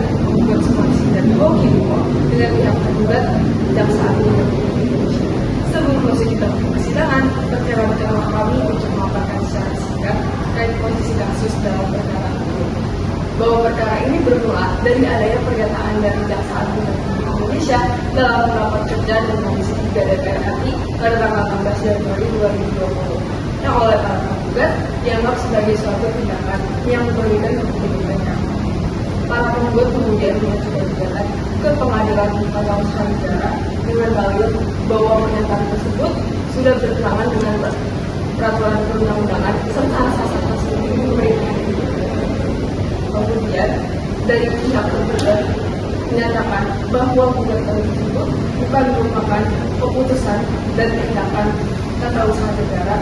untuk membuat somasi dan kominfo dengan pihak tergugat Jaksa Agung Republik Indonesia. Sebelum masuk kita ke persidangan, perkara-perkara kami untuk memaparkan secara singkat dan posisi kasus dalam perkara ini. Bahwa perkara ini bermula dari adanya pernyataan dari Jaksa Agung Republik Indonesia dalam rapat kerja dan Komisi 3 DPR RI pada tanggal 16 Januari 2020 yang oleh para penggugat dianggap sebagai suatu tindakan yang merugikan kepentingan mereka. Para penggugat kemudian mengajukan gugatan ke Pengadilan Tata Usaha Negara dengan dalil bahwa pernyataan tersebut sudah bertentangan dengan peraturan perundang-undangan serta asas-asas pemerintah. Kemudian dari pihak tergugat menyatakan bahwa gugatan tersebut bukan merupakan keputusan dan tindakan tata usaha negara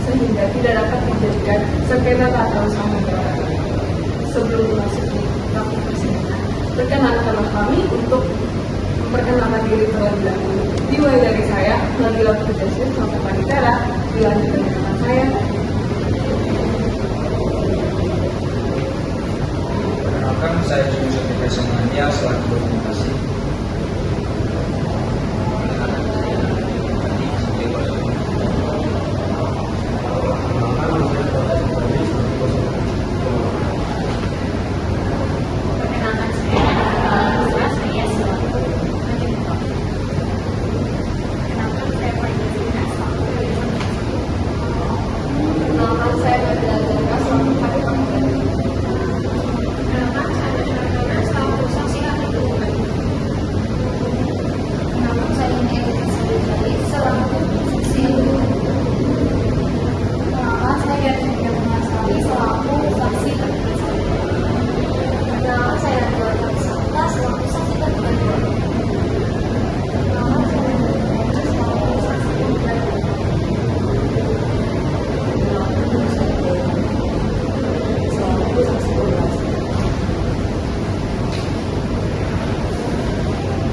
sehingga tidak dapat dijadikan sengketa tata usaha negara. Sebelum memasuki topik persidangan, perkenankanlah kami untuk memperkenalkan diri terlebih dahulu. Dimulai dari saya, Nabila Putri sampai Panitera, dilanjutkan dengan saya. Perkenalkan, saya Yusuf Mania selaku dokumentasi.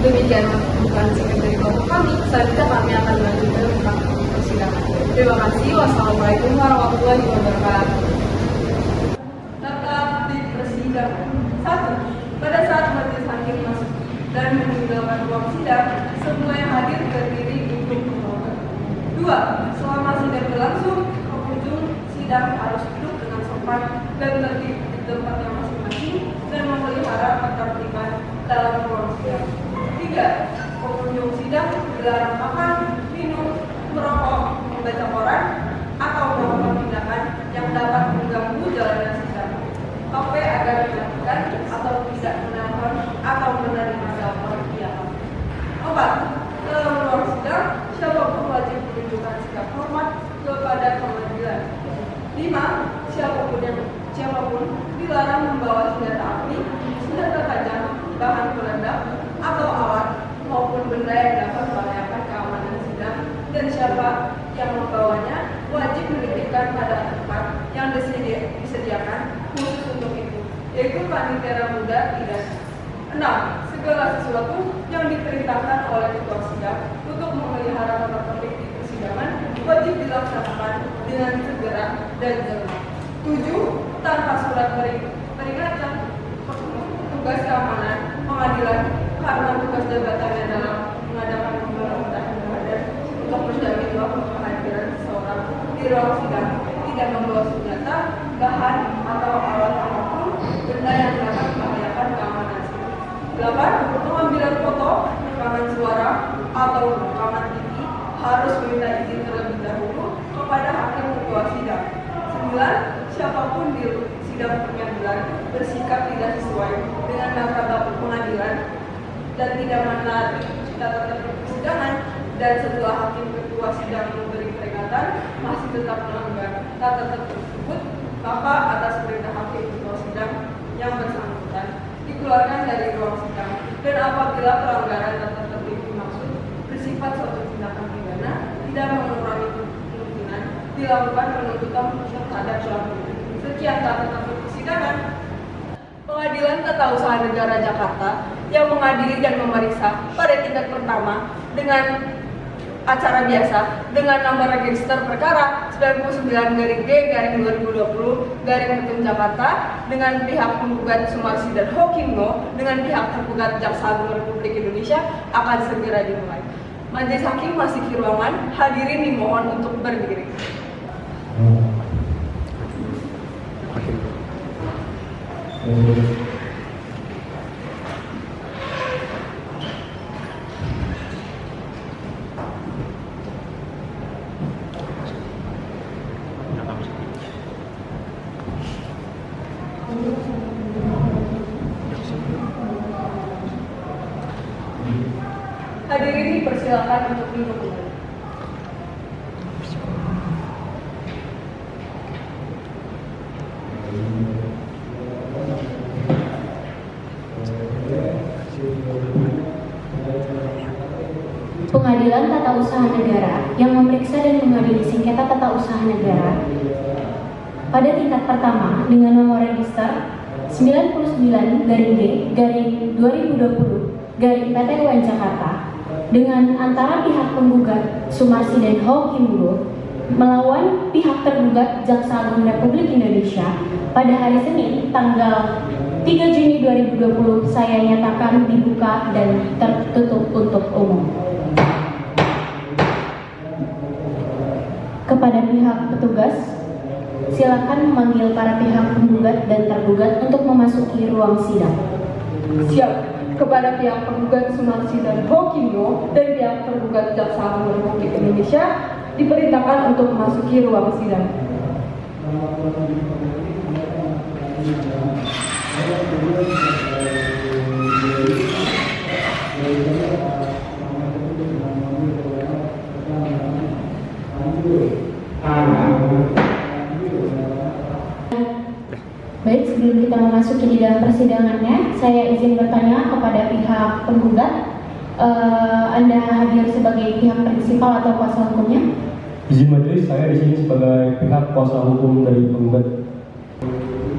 Demikian bukan singkat dari kelompok kami. Selanjutnya kami akan melanjutkan tentang persidangan. Terima kasih. Wassalamualaikum warahmatullahi wabarakatuh. Tetap di persidangan. 1. Pada saat majelis hakim masuk dan meninggalkan ruang sidang, semua yang hadir berdiri untuk menghormati. 2. Selama sidang berlangsung, pengunjung sidang harus duduk dengan sopan dan tertib di tempatnya masing-masing dan memelihara ketertiban dalam ruang sidang. 3. Pengunjung sidang dilarang makan, minum, merokok, membaca koran, atau melakukan tindakan yang dapat mengganggu jalannya sidang. P. Agar dilakukan atau tidak menelpon atau menerima telepon pihak. 4. Dalam ruang sidang, siapapun wajib menunjukkan sikap hormat kepada pengadilan. 5. Siapapun dilarang membawa senjata api, senjata tajam, bahan peledak, atau alat maupun benda yang dapat membahayakan keamanan sidang, dan siapa yang membawanya wajib menitipkan pada tempat yang disediakan khusus untuk itu, yaitu panitera muda tidak. 6. Segala sesuatu yang diperintahkan oleh ketua sidang untuk memelihara tata tertib di persidangan wajib dilaksanakan dengan segera dan jelas. 7. Tanpa surat peringatan tugas keamanan pengadilan karena tugas jabatannya dalam mengadakan pemberontakan dan untuk menjamin bahwa kehadiran seseorang di ruang sidang tidak membawa senjata, bahan atau alat apapun benda yang dapat membahayakan keamanan sidang. 8. Pengambilan foto, rekaman suara atau rekaman TV harus meminta izin terlebih dahulu kepada hakim ketua sidang. 9. Siapapun di sidang pengadilan bersikap tidak sesuai dengan martabat pengadilan dan tidak menaati tata tertib persidangan, dan setelah hakim ketua sidang memberi peringatan masih tetap melanggar tata tertib tersebut, maka atas perintah hakim ketua sidang yang bersangkutan dikeluarkan dari ruang sidang, dan apabila pelanggaran tata tertib dimaksud bersifat suatu tindakan pidana, tidak mengurangi kemungkinan dilakukan penuntutan terhadap pelaku. Sekian tata tertib persidangan. Pengadilan Tata Usaha Negara Jakarta yang mengadili dan memeriksa pada tingkat pertama dengan acara biasa dengan nomor register perkara 99-G-2020 Jakarta dengan pihak penggugat Sumarsi dan Hokimno dengan pihak tergugat Jaksa Agung Republik Indonesia akan segera dimulai. Majelis Hakim masih di ruangan, hadirin dimohon untuk berdiri. Hadirin dipersilakan untuk duduk kembali. Pengadilan Tata Usaha Negara yang memeriksa dan mengadili sengketa tata usaha negara pada tingkat pertama dengan nomor register 99-G-2020 PT UN Jakarta dengan antara pihak penggugat Sumarsi dan Hokimno melawan pihak tergugat Jaksa Agung Republik Indonesia pada hari Senin tanggal 3 Juni 2020 saya nyatakan dibuka dan tertutup untuk umum. Kepada pihak petugas, silakan memanggil para pihak penggugat dan tergugat untuk memasuki ruang sidang. Siap. Kepada pihak penggugat Sumarsi dan Hokimno dan pihak tergugat Jaksa Agung Republik Indonesia diperintahkan untuk memasuki ruang sidang. Baik, sebelum kita memasuki di dalam persidangannya, saya izin bertanya kepada pihak penggugat. Anda hadir sebagai pihak prinsipal atau kuasa hukumnya? Izin majelis, saya di sini sebagai pihak kuasa hukum dari penggugat.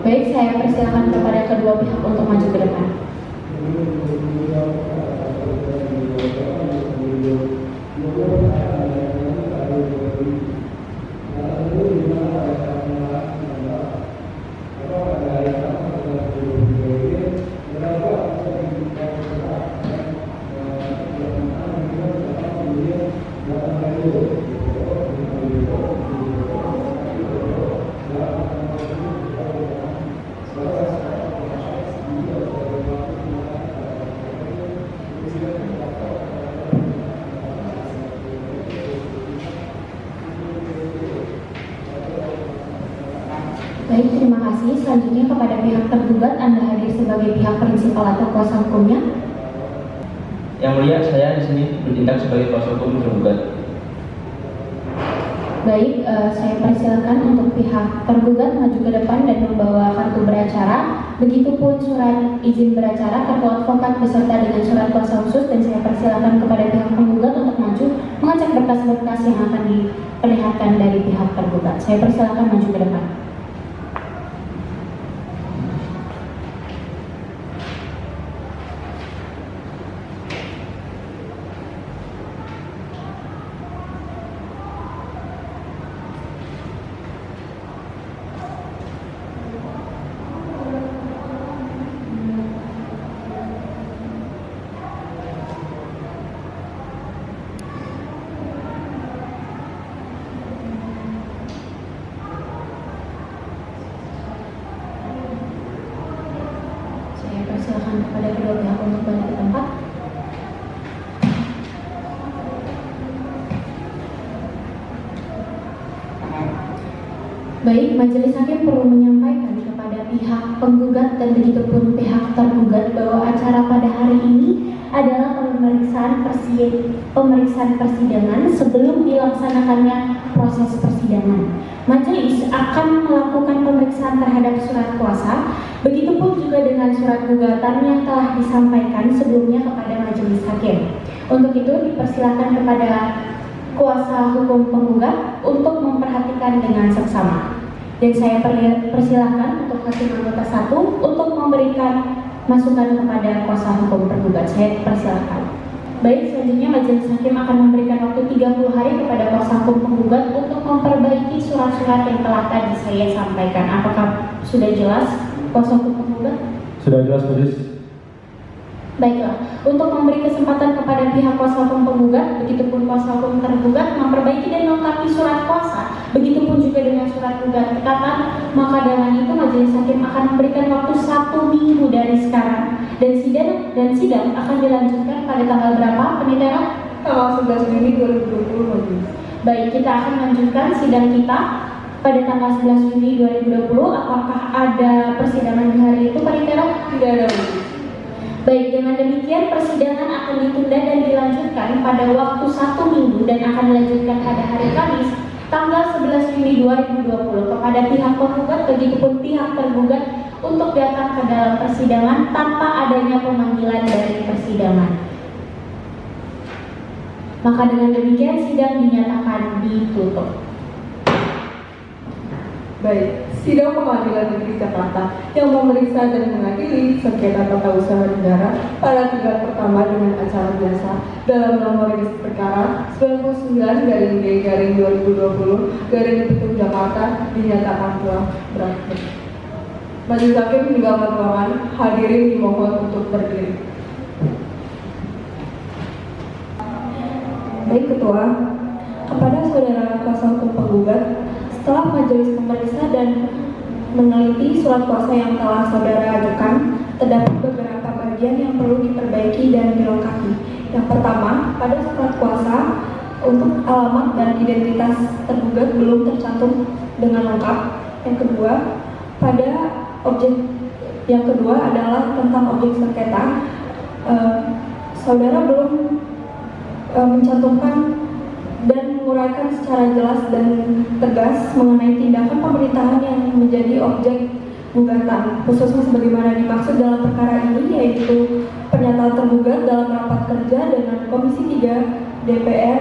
Baik, saya persilakan kepada kedua pihak untuk maju ke depan. Baik, terima kasih. Selanjutnya kepada pihak tergugat, Anda hadir sebagai pihak prinsipal atau kuasa hukumnya? Yang mulia, saya di sini bertindak sebagai kuasa hukum tergugat. Baik, saya persilakan untuk pihak tergugat maju ke depan dan membawa kartu beracara. Begitupun surat izin beracara, kartu advokat beserta dengan surat kuasa khusus, dan saya persilakan kepada pihak penggugat untuk maju mengecek berkas-berkas yang akan diperlihatkan dari pihak tergugat. Saya persilakan maju ke depan. Silakan kepada kedua pihak untuk balik ke tempat. Baik, majelis hakim perlu menyampaikan kepada pihak penggugat dan begitupun pihak tergugat bahwa acara pada hari ini adalah pemeriksaan persidangan sebelum dilaksanakannya proses persidangan. Majelis akan melakukan pemeriksaan terhadap surat kuasa, begitupun juga dengan surat gugatan yang telah disampaikan sebelumnya kepada majelis hakim. Untuk itu dipersilakan kepada kuasa hukum penggugat untuk memperhatikan dengan seksama. Dan saya persilakan untuk hakim anggota 1 untuk memberikan masukan kepada kuasa hukum tergugat. Saya persilakan. Baik, selanjutnya Majelis Hakim akan memberikan waktu 30 hari kepada kuasa hukum penggugat untuk memperbaiki surat-surat yang telah tadi saya sampaikan. Apakah sudah jelas kuasa hukum penggugat? Sudah jelas, Majelis. Baiklah, untuk memberi kesempatan kepada pihak kuasa hukum penggugat, begitupun kuasa hukum tergugat memperbaiki dan melengkapi surat kuasa, begitupun juga dengan surat gugat pekatan, maka dengan itu Majelis Hakim akan memberikan waktu 1 minggu dari sekarang dan sidang akan dilanjutkan pada tanggal berapa, Penitera? Tanggal 11 Juni 2020, Majelis. Baik, kita akan lanjutkan sidang kita pada tanggal 11 Juni 2020. Apakah ada persidangan di hari itu, Penitera? Tidak ada, Majelis. Baik, dengan demikian persidangan akan ditunda dan dilanjutkan pada waktu 1 minggu dan akan dilanjutkan pada hari Kamis tanggal 11 Juni 2020 kepada pihak penggugat begitupun pihak tergugat untuk datang ke dalam persidangan tanpa adanya pemanggilan dari persidangan. Maka dengan demikian sidang dinyatakan ditutup. Baik, sidang pengadilan negeri Jakarta yang memeriksa dan mengadili sengketa tata usaha negara pada tingkat pertama dengan acara biasa dalam nomor register perkara 99-D-2020 Jakarta dinyatakan telah berakhir. Majelis Hakim meninggalkan ruangan, hadirin dimohon untuk berdiri. Baik Ketua, kepada saudara kuasa hukum penggugat, setelah majelis memeriksa dan meneliti surat kuasa yang telah saudara ajukan, terdapat beberapa bagian yang perlu diperbaiki dan dilengkapi. Yang pertama, pada surat kuasa untuk alamat dan identitas tergugat belum tercantum dengan lengkap. Yang kedua, yang kedua adalah tentang objek sengketa. Saudara belum mencantumkan dan menguraikan secara jelas dan tegas mengenai tindakan pemerintahan yang menjadi objek gugatan, khususnya sebagaimana dimaksud dalam perkara ini, yaitu pernyataan tergugat dalam rapat kerja dengan Komisi 3 DPR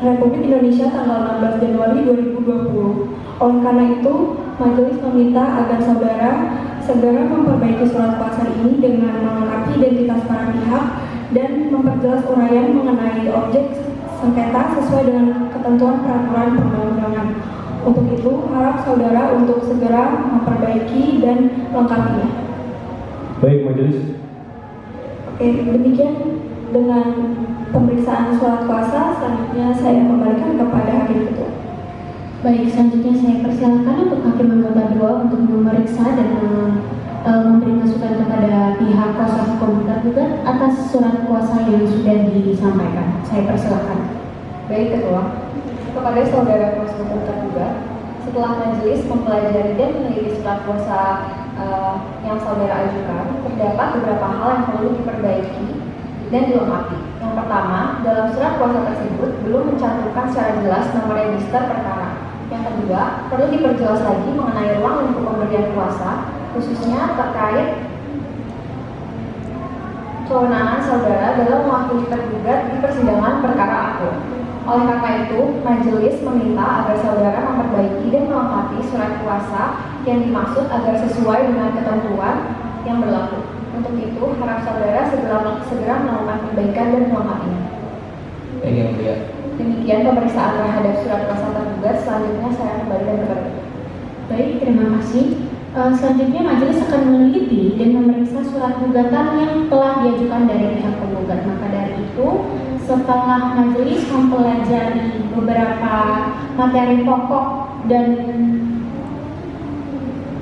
Republik Indonesia tanggal 16 Januari 2020. Oleh karena itu, majelis meminta agar saudara segera memperbaiki surat kuasa ini dengan melengkapi identitas para pihak dan memperjelas uraian mengenai objek sengketa sesuai dengan ketentuan peraturan perundang-undangan. Untuk itu, harap saudara untuk segera memperbaiki dan melengkapinya. Baik, Majelis. Oke, demikian dengan pemeriksaan surat kuasa. Selanjutnya saya kembalikan kepada Hakim Ketua. Baik, selanjutnya saya persilakan untuk Hakim Anggota 2 untuk memeriksa dan memberi masukan kepada pihak kuasa hukum tergugat atas surat kuasa yang sudah disampaikan. Saya persilakan. Baik Ketua, kepada saudara kuasa hukum tergugat, setelah majelis mempelajari dan meneliti surat kuasa yang saudara ajukan, terdapat beberapa hal yang perlu diperbaiki dan dilengkapi. Yang pertama, dalam surat kuasa tersebut belum mencantumkan secara jelas nomor register perkara. Yang kedua, perlu diperjelas lagi mengenai ruang lingkup pemberian kuasa, khususnya terkait kewenangan saudara dalam mewakili tergugat di persidangan perkara aku. Oleh karena itu, majelis meminta agar saudara memperbaiki dan melengkapi surat kuasa yang dimaksud agar sesuai dengan ketentuan yang berlaku. Untuk itu, harap saudara segera melakukan perbaikan dan melengkapinya. Baik, yang mulia. Demikian pemeriksaan terhadap surat kuasa tergugat. Selanjutnya saya kembalikan kepada. Baik, terima kasih. Selanjutnya majelis akan meneliti dan memeriksa surat gugatan yang telah diajukan dari pihak penggugat. Maka dari itu, setelah majelis mempelajari beberapa materi pokok dan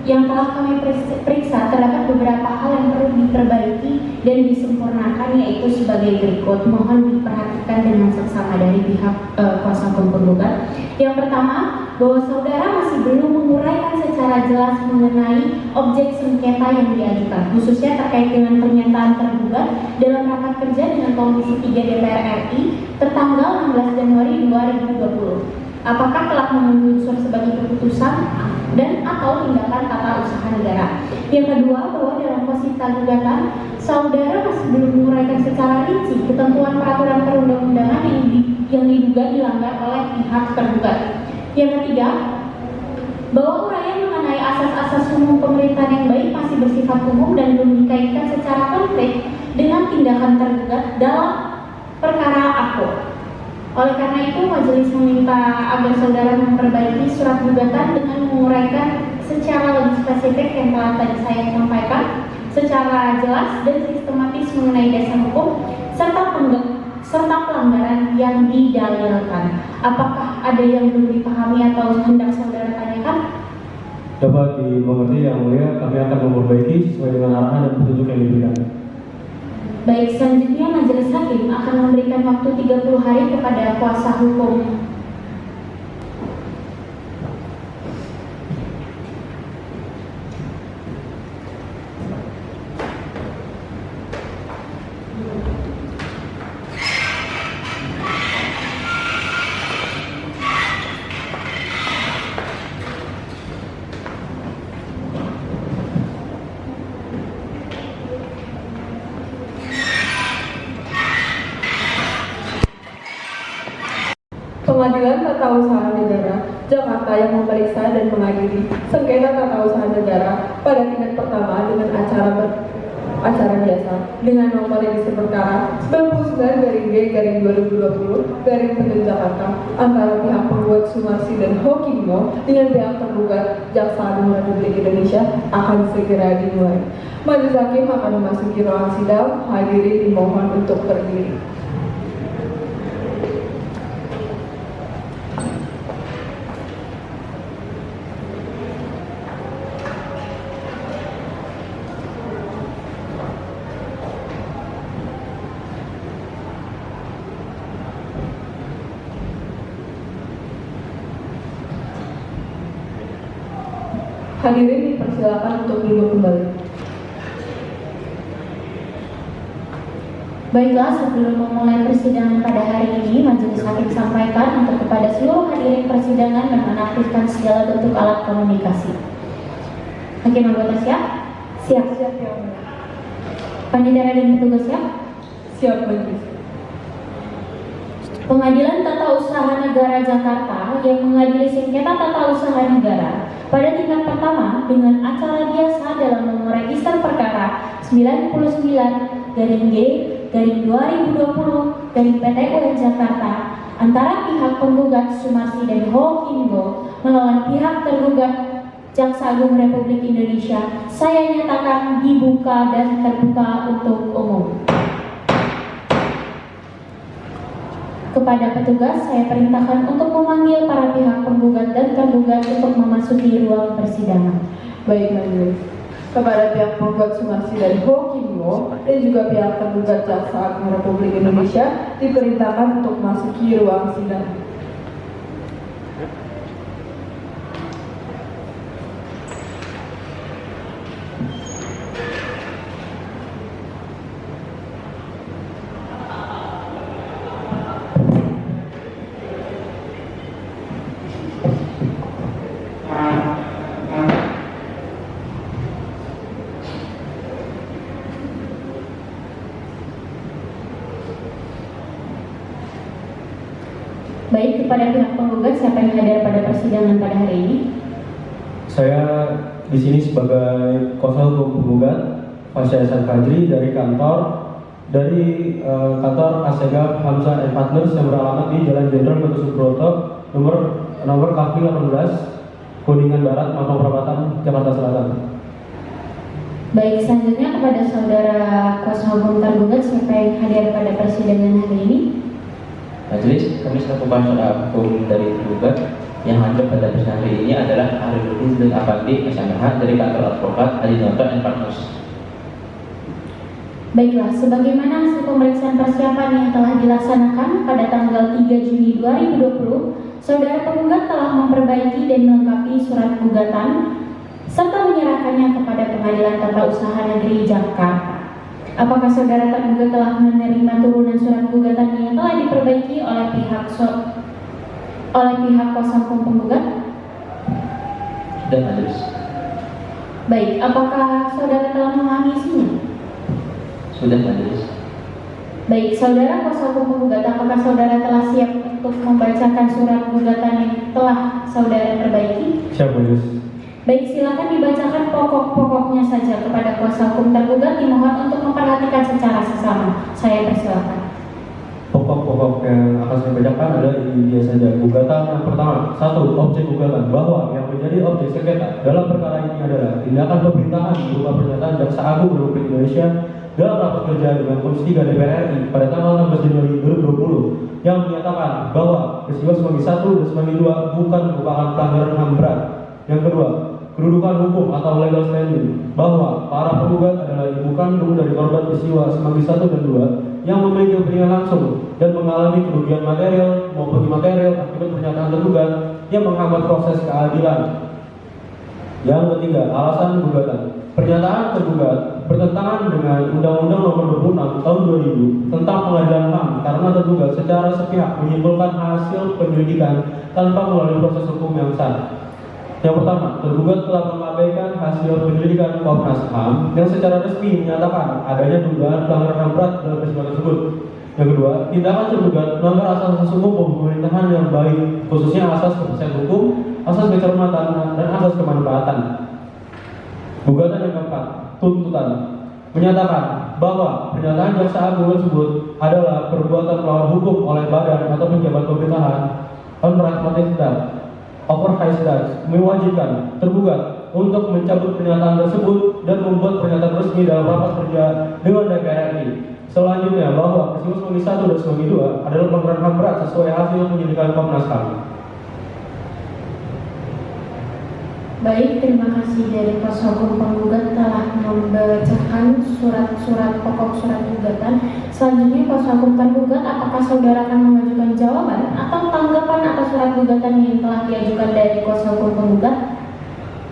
yang telah kami periksa, terdapat beberapa hal yang perlu diperbaiki dan disempurnakan, yaitu sebagai berikut. Mohon diperhatikan dengan seksama dari pihak kuasa hukum penggugat. Yang pertama, bahwa saudara masih belum menguraikan secara jelas mengenai objek sengketa yang diajukan, khususnya terkait dengan pernyataan tergugat dalam rapat kerja dengan Komisi 3 DPR RI tertanggal 16 Januari 2020. Apakah telah memenuhi unsur sebagai keputusan dan atau tindakan tata usaha negara. Yang kedua, bahwa dalam posisi gugatan, saudara masih belum menguraikan secara rinci ketentuan peraturan perundang-undangan yang diduga dilanggar oleh pihak tergugat. Yang ketiga, bahwa uraian mengenai asas-asas umum pemerintahan yang baik masih bersifat umum dan belum dikaitkan secara konkret dengan tindakan tergugat dalam perkara aku. Oleh karena itu, majelis meminta agar saudara memperbaiki surat gugatan dengan menguraikan secara lebih spesifik yang telah tadi saya sampaikan, secara jelas dan sistematis mengenai dasar hukum serta pelanggaran yang didalilkan. Apakah ada yang belum dipahami atau hendak saudara tanyakan? Dapat dimengerti yang mulia, kami akan memperbaiki sesuai dengan arahan dan petunjuk yang diberikan. Baik, selanjutnya majelis hakim akan memberikan waktu 30 hari kepada kuasa hukum. Pengadilan Tata Usaha Negara Jakarta yang memeriksa dan mengadili sengketa tata usaha negara pada tingkat pertama dengan acara biasa dengan nomor register perkara 99-G/2020 Jakarta antara pihak penggugat Sumarsi dan Hokimo dengan pihak tergugat Jaksa Agung Republik Indonesia akan segera dimulai. Majelis hakim akan memasuki ruang sidang. Hadirin dimohon untuk berdiri. Hadirin dipersilakan untuk duduk kembali. Baiklah, sebelum memulai persidangan pada hari ini, majelis hakim sampaikan untuk kepada seluruh hadirin persidangan dan menaktifkan segala bentuk alat komunikasi. Hakim anggota siap? Siap. Siap yang mulia. Panitia dan petugas siap? Siap majelis. Pengadilan Tata Usaha Negara Jakarta yang mengadili sengketa tata usaha negara pada tingkat pertama dengan acara biasa dalam nomor register perkara 99-G/2020 Jakarta antara pihak penggugat Sumarsi dan Hokimo melawan pihak tergugat Jaksa Agung Republik Indonesia, saya nyatakan dibuka dan terbuka untuk umum. Kepada petugas, saya perintahkan untuk memanggil para pihak penggugat dan tergugat untuk memasuki ruang persidangan. Baik majelis. Kepada pihak penggugat Sumarsi dan Hokimo dan juga pihak tergugat Jaksa Agung Republik Indonesia diperintahkan untuk memasuki ruang sidang. Baik, kepada pihak penggugat, siapa yang hadir pada persidangan pada hari ini? Saya di sini sebagai kuasa hukum penggugat Fasya Hasan Fajri dari kantor Asega Hamzah and Partners yang beralamat di Jalan Jenderal Gatot Subroto nomor kaki 18 Kuningan Barat, Mampang Perapatan, Jakarta Selatan. Baik, selanjutnya kepada saudara kuasa hukum tergugat, siapa yang hadir pada persidangan hari ini? Majelis, kami selaku kuasa hukum dari tergugat yang hadir pada persidangan hari ini adalah Arif Izin Afandi SMH dari kantor advokat Adinoto and Partners. Baiklah, sebagaimana hasil pemeriksaan persiapan yang telah dilaksanakan pada tanggal 3 Juni 2020, saudara penggugat telah memperbaiki dan melengkapi surat gugatan serta menyerahkannya kepada Pengadilan Tata Usaha Negeri Jakarta. Apakah saudara tergugat telah menerima turunan surat gugatan yang telah diperbaiki oleh pihak kuasa hukum penggugat? Sudah, majelis. Baik, apakah saudara telah memahami isinya? Sudah, majelis. Baik, saudara kuasa hukum penggugat, apakah saudara telah siap untuk membacakan surat gugatan yang telah saudara perbaiki? Siap majelis. Baik, silakan dibacakan pokok-pokoknya saja. Kepada kuasa hukum tergugat dimohon untuk memperhatikan secara sesama. Saya persilakan. Pokok pokok yang akan saya bacakan adalah intinya saja. Gugatan yang pertama, satu, objek gugatan bahwa yang menjadi objek sengketa dalam perkara ini adalah tindakan pemerintahan berupa pernyataan Jaksa Agung Republik Indonesia dalam rapat kerja dengan Komisi 3 DPR RI pada tanggal 16 Januari 2020 yang menyatakan bahwa peristiwa Semanggi 1 dan Semanggi 2 bukan merupakan pelanggaran HAM berat. Yang kedua, kedudukan hukum atau legal standing bahwa para penggugat adalah ibu kandung dari korban peristiwa Semanggi 1 dan 2 yang memiliki kepentingan langsung dan mengalami kerugian material maupun imaterial akibat pernyataan tergugat yang menghambat proses keadilan. Yang ketiga, alasan gugatan. Pernyataan tergugat bertentangan dengan Undang-Undang Nomor 26 Tahun 2000 tentang Pengadilan HAM karena tergugat secara sepihak menyimpulkan hasil penyelidikan tanpa melalui proses hukum yang sah. Yang pertama, tergugat telah mengabaikan hasil penyelidikan Komnas HAM yang secara resmi menyatakan adanya dugaan pelanggaran HAM berat dalam peristiwa tersebut. Yang kedua, tindakan tergugat melanggar asas-asas hukum pemerintahan yang baik, khususnya asas kepastian hukum, asas kecermatan, dan asas kemanfaatan. Gugatan yang keempat, tuntutan menyatakan bahwa pernyataan Jaksa Agung tersebut adalah perbuatan melawan hukum oleh badan atau pejabat pemerintahan unpragmatic dan overhigh mewajibkan tergugat untuk mencabut pernyataan tersebut dan membuat pernyataan resmi dalam rapat kerja dengan DPR RI. Selanjutnya, bahwa peristiwa Semanggi 1 dan Semanggi 2 adalah pelanggaran HAM berat sesuai hasil penyelidikan Komnas HAM. Baik, terima kasih dari kuasa hukum penggugat telah membacakan surat-surat pokok surat gugatan. Selanjutnya kuasa hukum tergugat, apakah saudara akan mengajukan jawaban atau tanggapan atas surat gugatan yang telah diajukan dari kuasa hukum penggugat?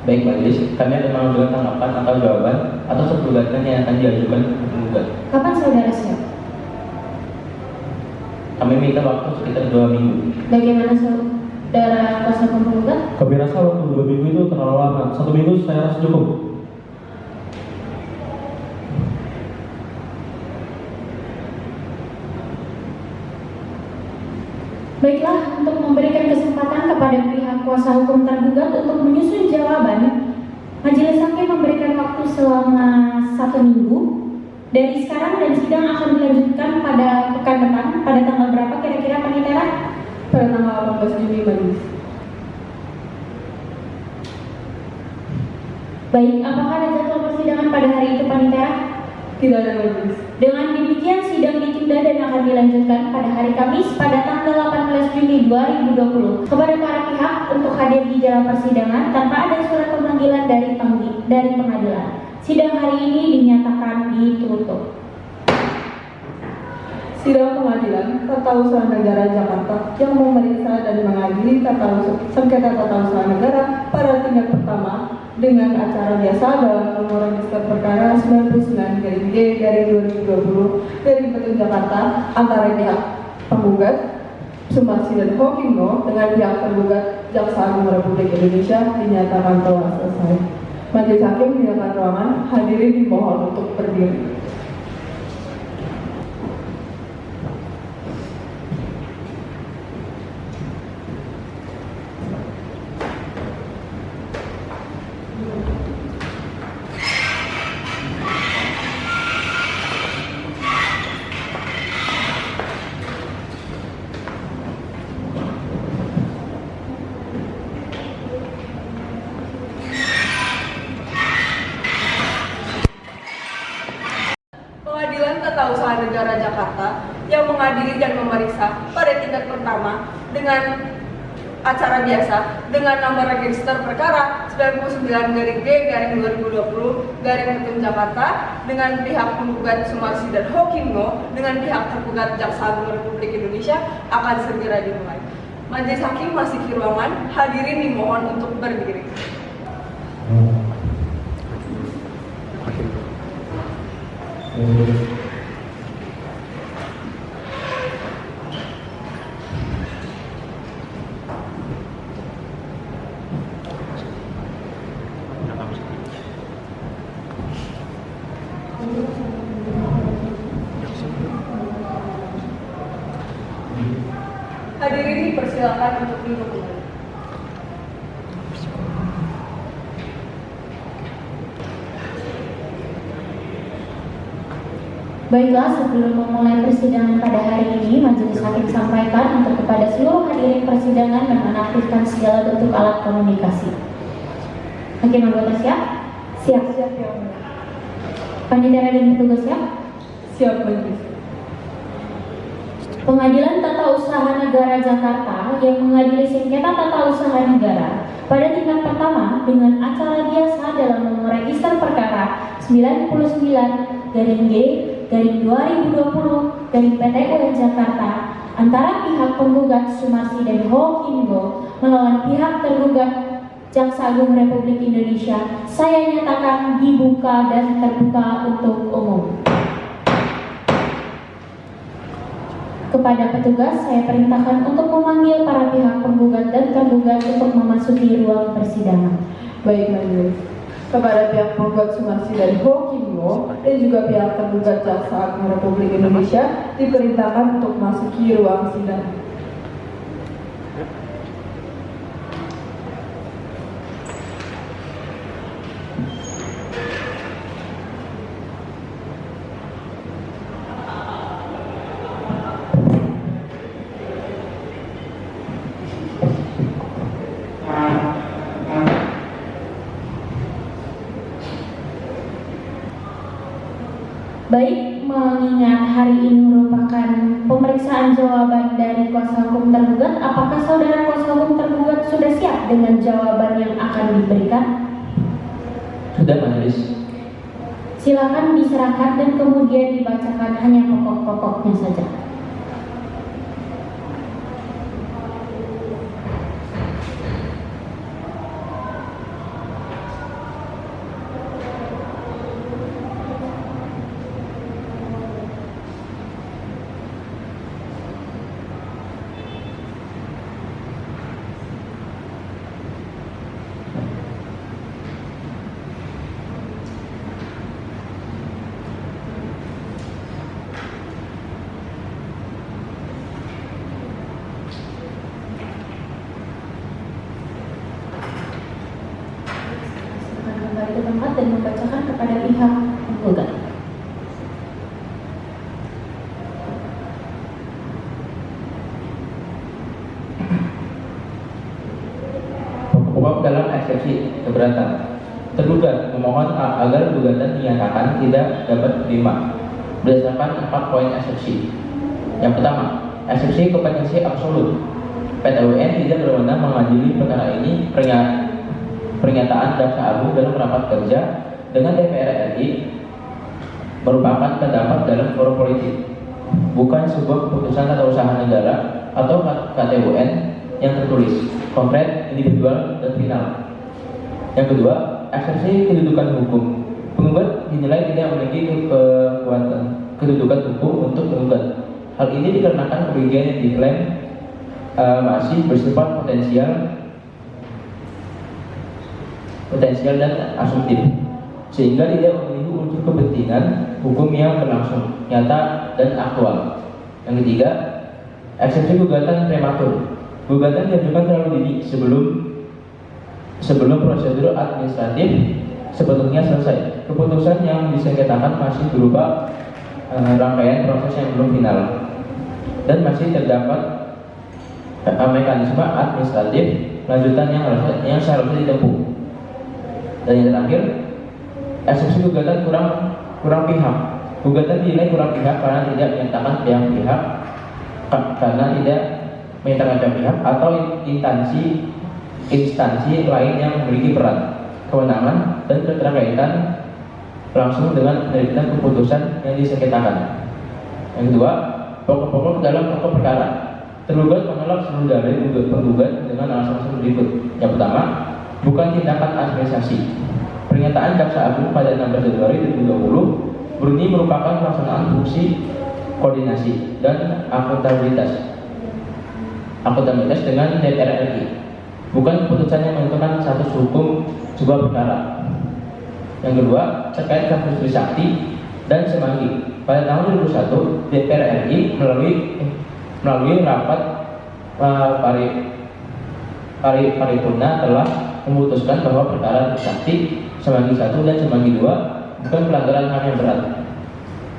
Baik majelis, kami akan mengajukan tanggapan atau jawaban atas surat gugatan yang akan diajukan penggugat. Kapan saudara siap? Kami minta waktu sekitar 2 minggu. Bagaimana saudara kuasa hukum penggugat? Kami rasa waktu 2 minggu itu terlalu lama. 1 minggu saya rasa cukup. Baiklah, untuk memberikan kesempatan kepada pihak kuasa hukum tergugat untuk menyusun jawaban, majelis hakim memberikan waktu selama 1 minggu dari sekarang, dan sidang akan dilanjutkan pada pekan depan. Pada tanggal berapa kira-kira Panitera? Pada tanggal 18 Juni majelis. Baik, apakah ada jadwal persidangan pada hari itu Panitera? Tidak ada majelis. Dengan demikian sidang ditunda dan akan dilanjutkan pada hari Kamis pada tanggal 18 Juni 2020. Kepada para pihak untuk hadir di dalam persidangan tanpa ada surat pemanggilan dari pengadilan. Sidang hari ini dinyatakan ditutup. Sidang Pengadilan Tata Usaha Negara Jakarta yang memeriksa dan mengadili sengketa tata usaha negara pada tingkat pertama dengan acara biasa dalam nomor register perkara 99-G/2020 dari Petun Jakarta antara pihak penggugat Sumarsi dan Hokimno dengan pihak tergugat Jaksa Agung Republik Indonesia dinyatakan telah selesai. Majelis hakim menyatakan ruangan, hadirin dimohon untuk berdiri. Pengadilan Tata Usaha Negara Jakarta yang mengadili dan memeriksa pada tingkat pertama dengan acara biasa dengan nomor register perkara 99-G/2020 Jakarta dengan pihak penggugat Sumarsi dan Hokimno dengan pihak tergugat Jaksa Agung Republik Indonesia akan segera dimulai. Majelis hakim masih di ruangan, hadirin dimohon untuk berdiri. Hadirin dipersilakan untuk duduk kembali. Baiklah, sebelum memulai persidangan pada hari ini, Majelis Hakim sampaikan untuk kepada seluruh hadirin persidangan dan menaktifkan segala bentuk alat komunikasi. Hakim anggota siap? Siap. Siap yang mulia. Panitia dan petugas siap? Siap majelis. Pengadilan Tata Usaha Negara Jakarta yang mengadili sengketa tata usaha negara pada tingkat pertama dengan acara biasa dalam nomor register perkara 99-G/2020 Jakarta antara pihak penggugat Sumarsi dan Ho Kim Go melawan pihak tergugat Jaksa Agung Republik Indonesia, saya nyatakan dibuka dan terbuka untuk umum. Kepada petugas, saya perintahkan untuk memanggil para pihak penggugat dan tergugat untuk memasuki ruang persidangan. Baik majelis. Kepada pihak penggugat Sumarsi dan Ho Kim Go dan juga pihak tergugat Jaksa Agung Republik Indonesia diperintahkan untuk memasuki ruang sidang. Baik, mengingat hari ini merupakan pemeriksaan jawaban dari kuasa hukum tergugat, apakah saudara kuasa hukum tergugat sudah siap dengan jawaban yang akan diberikan? Sudah majelis. Silakan diserahkan dan kemudian dibacakan hanya pokok-pokoknya saja. Kembali ke tempat dan membacakan kepada pihak penggugat. Pokok dalam eksepsi keberatan. Tergugat memohon agar gugatan dinyatakan tidak dapat diterima berdasarkan 4 poin eksepsi. Yang pertama, eksepsi kompetensi absolut. PT UN tidak berwenang mengadili perkara ini. Pernyataan Jaksa Agung dalam rapat kerja dengan DPR RI merupakan pendapat dalam forum politik, bukan sebuah keputusan tata usaha negara atau KTUN yang tertulis, konkret, individual, dan final. Yang kedua, eksepsi kedudukan hukum. Penggugat dinilai tidak memiliki kekuatan kedudukan hukum untuk menggugat. Hal ini dikarenakan kerugian yang diklaim masih bersifat potensial dan asumtif, sehingga tidak memiliki unsur kepentingan hukum yang berlangsung, nyata, dan aktual. Yang ketiga, eksepsi gugatan prematur. Gugatan diajukan terlalu dini sebelum prosedur administratif sebetulnya selesai. Keputusan yang disengketakan masih berupa rangkaian proses yang belum final, dan masih terdapat mekanisme administratif lanjutan yang seharusnya ditempuh. Dan yang terakhir, eksepsi gugatan kurang pihak. Gugatan dinilai kurang pihak karena tidak menyatakan pihak atau instansi lain yang memiliki peran, kewenangan, dan keterkaitan langsung dengan penerbitan keputusan yang disengketakan. Yang kedua, pokok-pokok dalam pokok perkara. Tergugat menolak seluruh dalil penggugat dengan alasan berikut. Yang pertama, bukan tindakan administrasi. Pernyataan Jaksa Agung pada 16 Februari 2020 bunyi merupakan pelaksanaan fungsi koordinasi dan akuntabilitas dengan DPR RI, bukan keputusan yang menentukan status hukum sebuah perkara. Yang kedua, terkait kasus Trisakti dan Semanggi. Pada tahun 2001, DPR RI melalui rapat paripurna telah memutuskan bahwa perkara Trisakti, Semanggi 1 dan Semanggi 2 bukan pelanggaran HAM yang berat.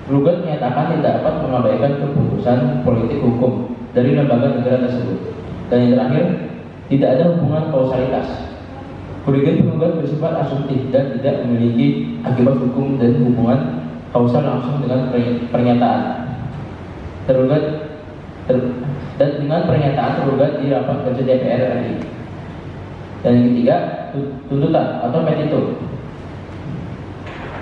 Tergugat menyatakan tidak dapat mengabaikan keputusan politik hukum dari lembaga negara tersebut. Dan yang terakhir, tidak ada hubungan kausalitas. Kerugian penggugat bersifat asumtif dan tidak memiliki akibat hukum dan hubungan kausal langsung dengan pernyataan dan dengan pernyataan tergugat di rapat kerja DPR RI. Dan yang ketiga, tuntutan atau petitum.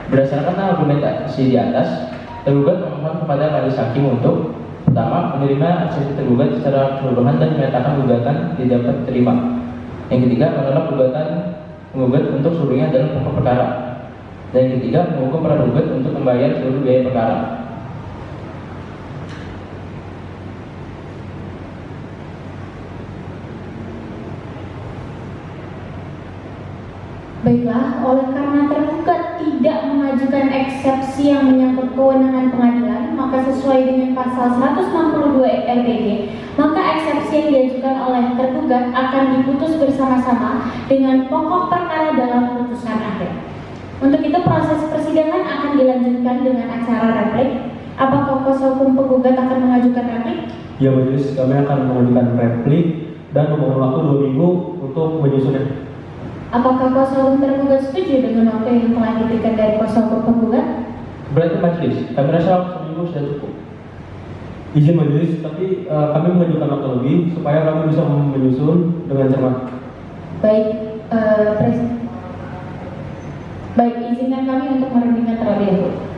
Berdasarkan argumentasi di atas, tergugat memohon kepada majelis hakim untuk pertama, menerima eksepsi tergugat secara keseluruhan dan menyatakan gugatan tidak dapat diterima. Yang ketiga, menolak gugatan penggugat untuk seluruhnya dalam pokok perkara. Dan yang ketiga, menghukum para tergugat untuk membayar seluruh biaya perkara. Baiklah, oleh karena tergugat tidak mengajukan eksepsi yang menyangkut kewenangan pengadilan, maka sesuai dengan pasal 162 RPG, maka eksepsi yang diajukan oleh tergugat akan diputus bersama-sama dengan pokok perkara dalam putusan akhir. Untuk itu proses persidangan akan dilanjutkan dengan acara replik. Apakah kuasa hukum penggugat akan mengajukan replik? Ya majelis, kami akan mengajukan replik dan memohon waktu 2 minggu untuk menyusunnya. Apakah kuasa hukum tergugat setuju dengan waktu yang telah diberikan dari kuasa hukum penggugat? Berarti majelis, kami rasa waktu seminggu sudah cukup. Izin majelis, tapi kami mengajukan waktu lebih supaya kami bisa menyusun dengan cermat. Baik, izinkan kami untuk merundingkan terlebih dahulu.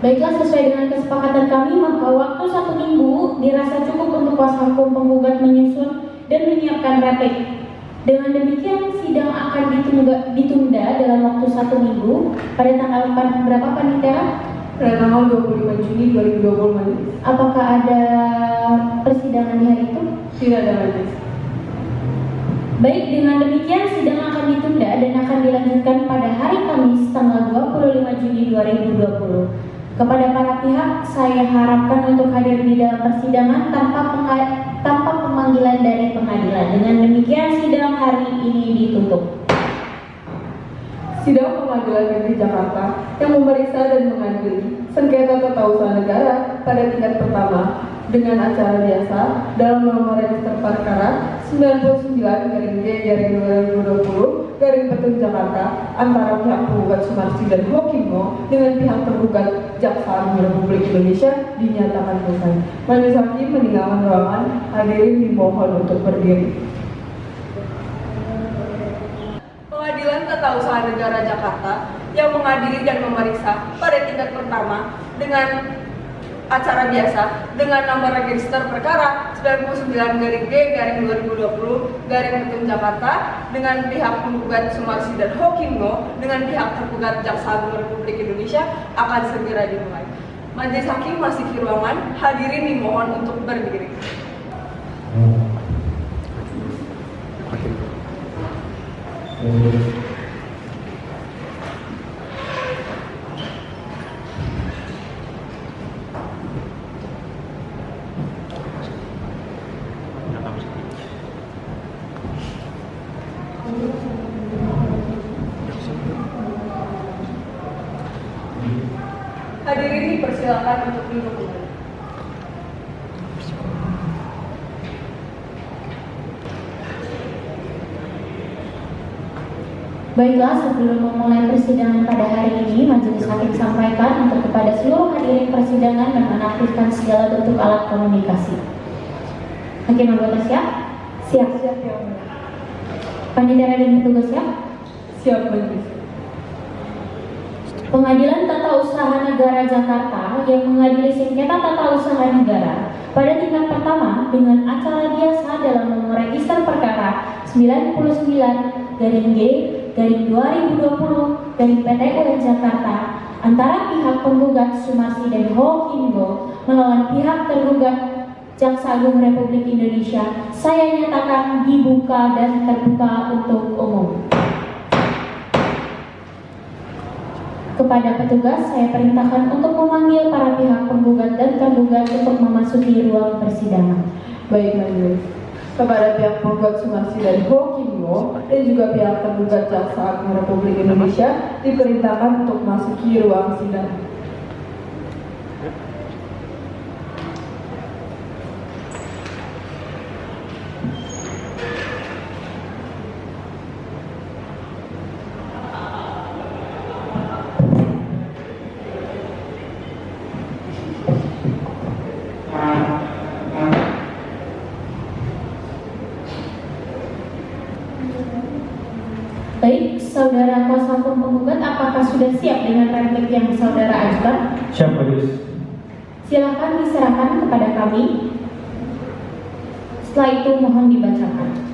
Baiklah, sesuai dengan kesepakatan kami, maka waktu 1 minggu dirasa cukup untuk kuasa hukum penggugat menyusun dan menyiapkan replik. Dengan demikian, sidang akan ditunda dalam waktu 1 minggu pada tanggal berapa panitia? Pada tanggal 25 Juni 2020 majelis. Apakah ada persidangan di hari itu? Tidak ada majelis. Baik, dengan demikian sidang akan ditunda dan akan dilanjutkan pada hari Kamis tanggal 25 Juni 2020. Kepada para pihak, saya harapkan untuk hadir di dalam persidangan tanpa pemanggilan dari pengadilan. Dengan demikian, sidang hari ini ditutup. Sidang Pengadilan Negeri Jakarta yang memeriksa dan mengadili sengketa tata usaha negara pada tingkat pertama dengan acara biasa dalam nomor register perkara 99/G/2020 Jakarta antara pihak penggugat Sumarsi dan Hokimo dengan pihak tergugat Jaksa Agung Republik Indonesia dinyatakan selesai. Majelis hakim meninggalkan ruangan, hadirin dimohon untuk berdiri. Pengadilan Tata Usaha Negara Jakarta yang mengadili dan memeriksa pada tingkat pertama dengan acara biasa dengan nomor register perkara 99/G/2020 Jakarta dengan pihak penggugat Sumarsi dan Hokimo dengan pihak tergugat Jaksa Agung Republik Indonesia akan segera dimulai. Majelis hakim masih di ruangan, hadirin dimohon untuk berdiri. Hadirin dipersilakan untuk duduk kembali. Baiklah, sebelum memulai persidangan pada hari ini, majelis hakim sampaikan untuk kepada seluruh hadirin persidangan dan menaktifkan segala bentuk alat komunikasi. Hakim anggota siap? Siap. Siap ya, Mulia. Panitia dan petugas siap? Siap majelis. Pengadilan Tata Usaha Negara Jakarta yang mengadili sengketa tata usaha negara pada tingkat pertama dengan acara biasa dalam nomor register perkara 99/G/2020 Jakarta antara pihak penggugat Sumarsi dan Hokimo melawan pihak tergugat Jaksa Agung Republik Indonesia, saya nyatakan dibuka dan terbuka untuk umum. Kepada petugas, saya perintahkan untuk memanggil para pihak penggugat dan tergugat untuk memasuki ruang persidangan. Baik majelis. kepada pihak penggugat Sumarsi dan Ho Kim Yo dan juga pihak tergugat Jaksa Agung Republik Indonesia diperintahkan untuk memasuki ruang sidang. Baik, saudara kuasa hukum penggugat, apakah sudah siap dengan replik yang saudara ajukan? Siap, Majelis. Silakan diserahkan kepada kami. Setelah itu mohon dibacakan.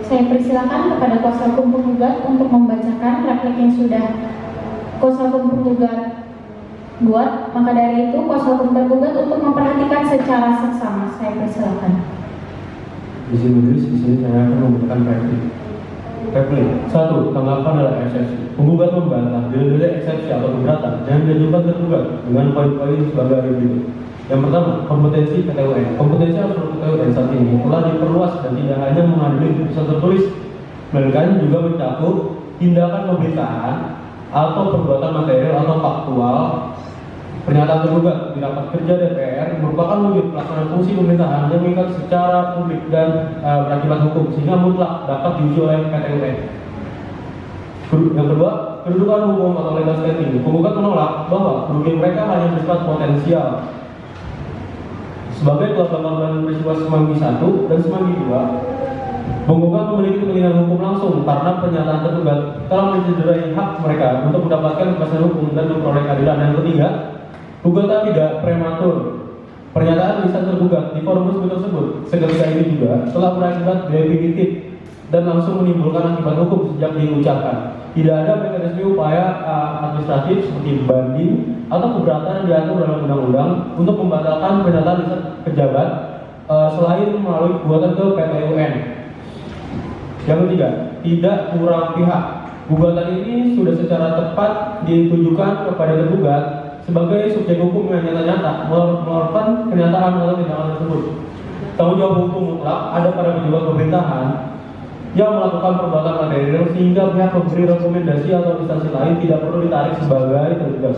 Saya persilakan kepada kuasa hukum penggugat untuk membacakan replik yang sudah kuasa hukum penggugat buat. Maka dari itu kuasa hukum tergugat untuk memperhatikan secara seksama. Saya persilakan. Izin Majelis, di sini saya akan membacakan replik. Replik 1. Tanggapan adalah eksepsi. Penggugat membantah dalil-dalil eksepsi atau keberatan yang diajukan tergugat dengan poin-poin sebagai berikut. Yang pertama, kompetensi PTUN. Kompetensi absolut PTUN saat ini telah diperluas dan tidak hanya mengadili putusan tertulis, melainkan juga mencakup tindakan pemberitaan atau perbuatan material atau faktual. Pernyataan tergugat di rapat kerja DPR merupakan wujud pelaksanaan fungsi pemerintahan yang mengikat secara publik dan berakibat hukum sehingga mutlak dapat diuji oleh PTUN. Yang kedua, kedudukan hukum atau legal standing. Penggugat menolak bahwa kerugian mereka hanya bersifat potensial. Sebagai pelaksanaan peristiwa Semanggi 1 dan Semanggi 2, penggugat memiliki kepentingan hukum langsung karena pernyataan tergugat telah mencederai hak mereka untuk mendapatkan kepastian hukum dan memperoleh keadilan. Yang ketiga, gugatan tidak prematur. Pernyataan lisan tergugat di forum resmi tersebut seketika ini juga telah berakibat definitif dan langsung menimbulkan akibat hukum sejak diucapkan. Tidak ada mekanisme upaya administratif seperti banding atau keberatan yang diatur dalam undang-undang untuk membatalkan pernyataan lisan pejabat selain melalui gugatan ke PTUN. Yang ketiga, tidak kurang pihak. Gugatan ini sudah secara tepat ditujukan kepada tergugat sebagai subjek hukum yang nyata-nyata melakukan pernyataan atau tindakan tersebut. Tanggung jawab hukum mutlak ada pada pejabat pemerintahan yang melakukan perbuatan material sehingga pihak pemberi rekomendasi atau instansi lain tidak perlu ditarik sebagai tergugat.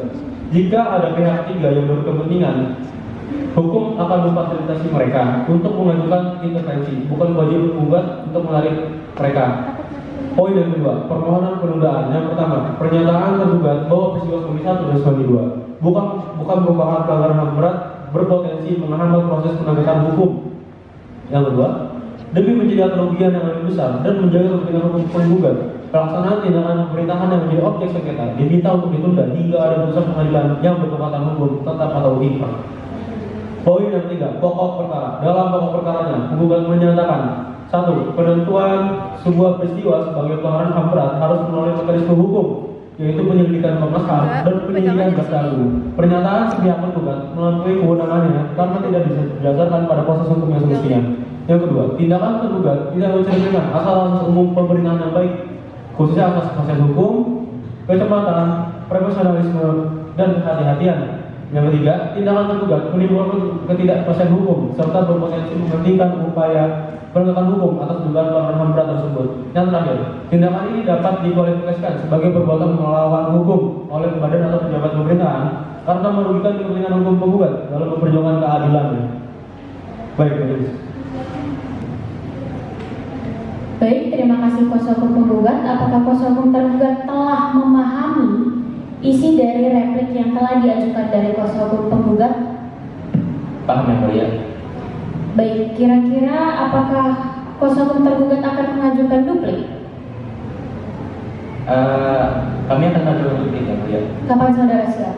Jika ada pihak ketiga yang berkepentingan, hukum akan memfasilitasi mereka untuk mengajukan intervensi, bukan wajib penggugat untuk menarik mereka. Poin yang kedua, permohonan penundaan. Yang pertama, pernyataan tergugat bahwa peristiwa Semanggi 1 dan Semanggi 2 bukan merupakan pelanggaran HAM berat berpotensi menghambat proses penegakan hukum. Yang kedua, demi mencegah kerugian yang lebih besar dan menjaga kepentingan hukum penggugat, pelaksanaan tindakan pemerintahan yang menjadi objek sengketa diminta untuk ditunda hingga ada putusan pengadilan yang berkekuatan hukum tetap atau inkrah. Poin yang ketiga, pokok perkara. Dalam pokok perkaranya, penggugat menyatakan 1. Penentuan sebuah peristiwa sebagai pelanggaran HAM berat harus melalui mekanisme hukum, yaitu penyelidikan Komnas HAM dan penyelidikan Jaksa Agung. Pernyataan sepihak penggugat melampaui kewenangannya karena tidak bisa berdasarkan pada proses hukum yang semestinya. Yang kedua, tindakan tergugat tidak mencerminkan asas umum pemerintahan yang baik, khususnya asas kepastian hukum, kecepatan, profesionalisme, dan kehati-hatian. Yang ketiga, tindakan tergugat menimbulkan ketidakpastian hukum serta berpotensi mementingkan upaya penegakan hukum atas dugaan pelanggaran HAM berat tersebut. Yang terakhir, tindakan ini dapat dikualifikasikan sebagai perbuatan melawan hukum oleh badan atau pejabat pemerintahan karena merugikan kepentingan hukum penggugat dalam memperjuangkan keadilannya. Baik, Majelis. Baik, terima kasih kuasa hukum penggugat. Apakah kuasa hukum tergugat telah memahami isi dari replik yang telah diajukan dari kuasa hukum penggugat? Paham yang mulia. Baik, kira-kira apakah kuasa hukum tergugat akan mengajukan duplik? Kami akan maju untuk itu, yang mulia. Kapan saudara siap?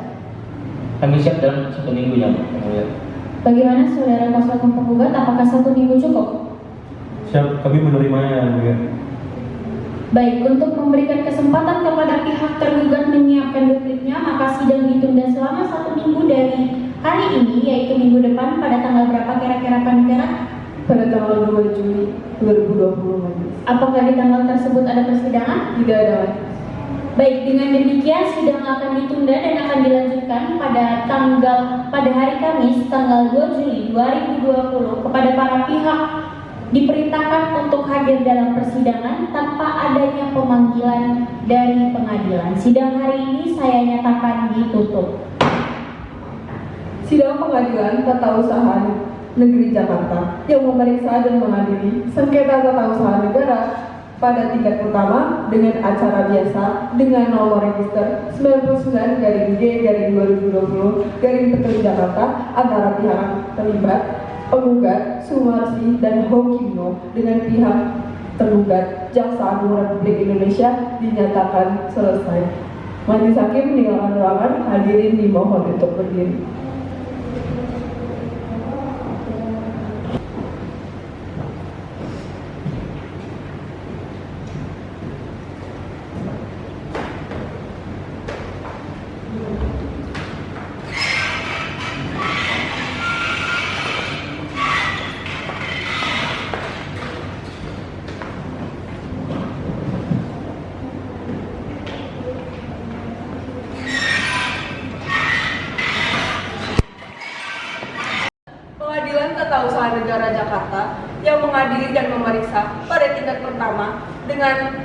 Kami siap dalam 1 minggu, yang mulia. Bagaimana saudara kuasa hukum penggugat? Apakah 1 minggu cukup? Siap, kami menerimanya yang mulia. Baik, untuk memberikan kesempatan kepada pihak tergugat menyiapkan dupliknya, maka sidang ditunda selama 1 minggu dari hari ini, yaitu minggu depan pada tanggal berapa kira-kira panitia? Pada tanggal 2 Juli 2020 majelis. Apakah di tanggal tersebut ada persidangan? Tidak ada lagi. Baik, dengan demikian sidang akan ditunda dan akan dilanjutkan pada hari Kamis tanggal 2 Juli 2020 kepada para pihak diperintahkan untuk hadir dalam persidangan tanpa adanya pemanggilan dari pengadilan. Sidang hari ini saya nyatakan ditutup. Sidang pengadilan tata usaha negeri Jakarta yang memeriksa dan mengadili sengketa tata usaha negara pada tingkat pertama dengan acara biasa dengan nomor register 99-G-2020-Petun Jakarta antara pihak terlibat penggugat Sumarsi dan Hokimno dengan pihak tergugat Jaksa Agung Republik Indonesia dinyatakan selesai. Majelis hakim meninggalkan ruangan, hadirin dimohon untuk berdiri. Pengadilan Tata Usaha Negara Jakarta yang mengadili dan memeriksa pada tingkat pertama dengan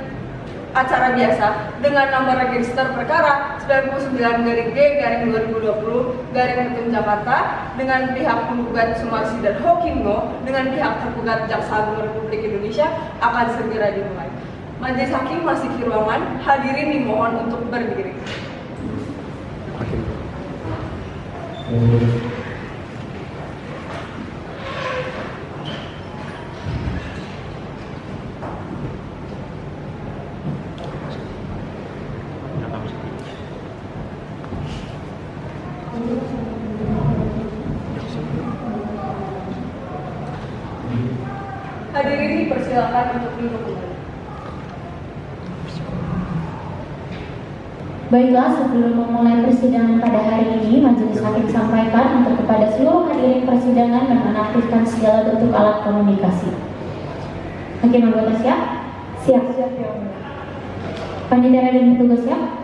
acara biasa dengan nomor register perkara 99-G-2020-Petun Jakarta dengan pihak penggugat Sumarsi dan Hokimno dengan pihak tergugat Jaksa Agung Republik Indonesia akan segera dimulai. Majelis hakim masih di ruangan, hadirin dimohon untuk berdiri. Hadirin dipersilakan untuk duduk kembali. Baiklah, sebelum memulai persidangan pada hari ini, majelis hakim sampaikan untuk kepada seluruh hadirin persidangan dan menaktifkan segala bentuk alat komunikasi. Hakim anggota siap? Siap. Siap ya mulia. Panitia dan petugas siap?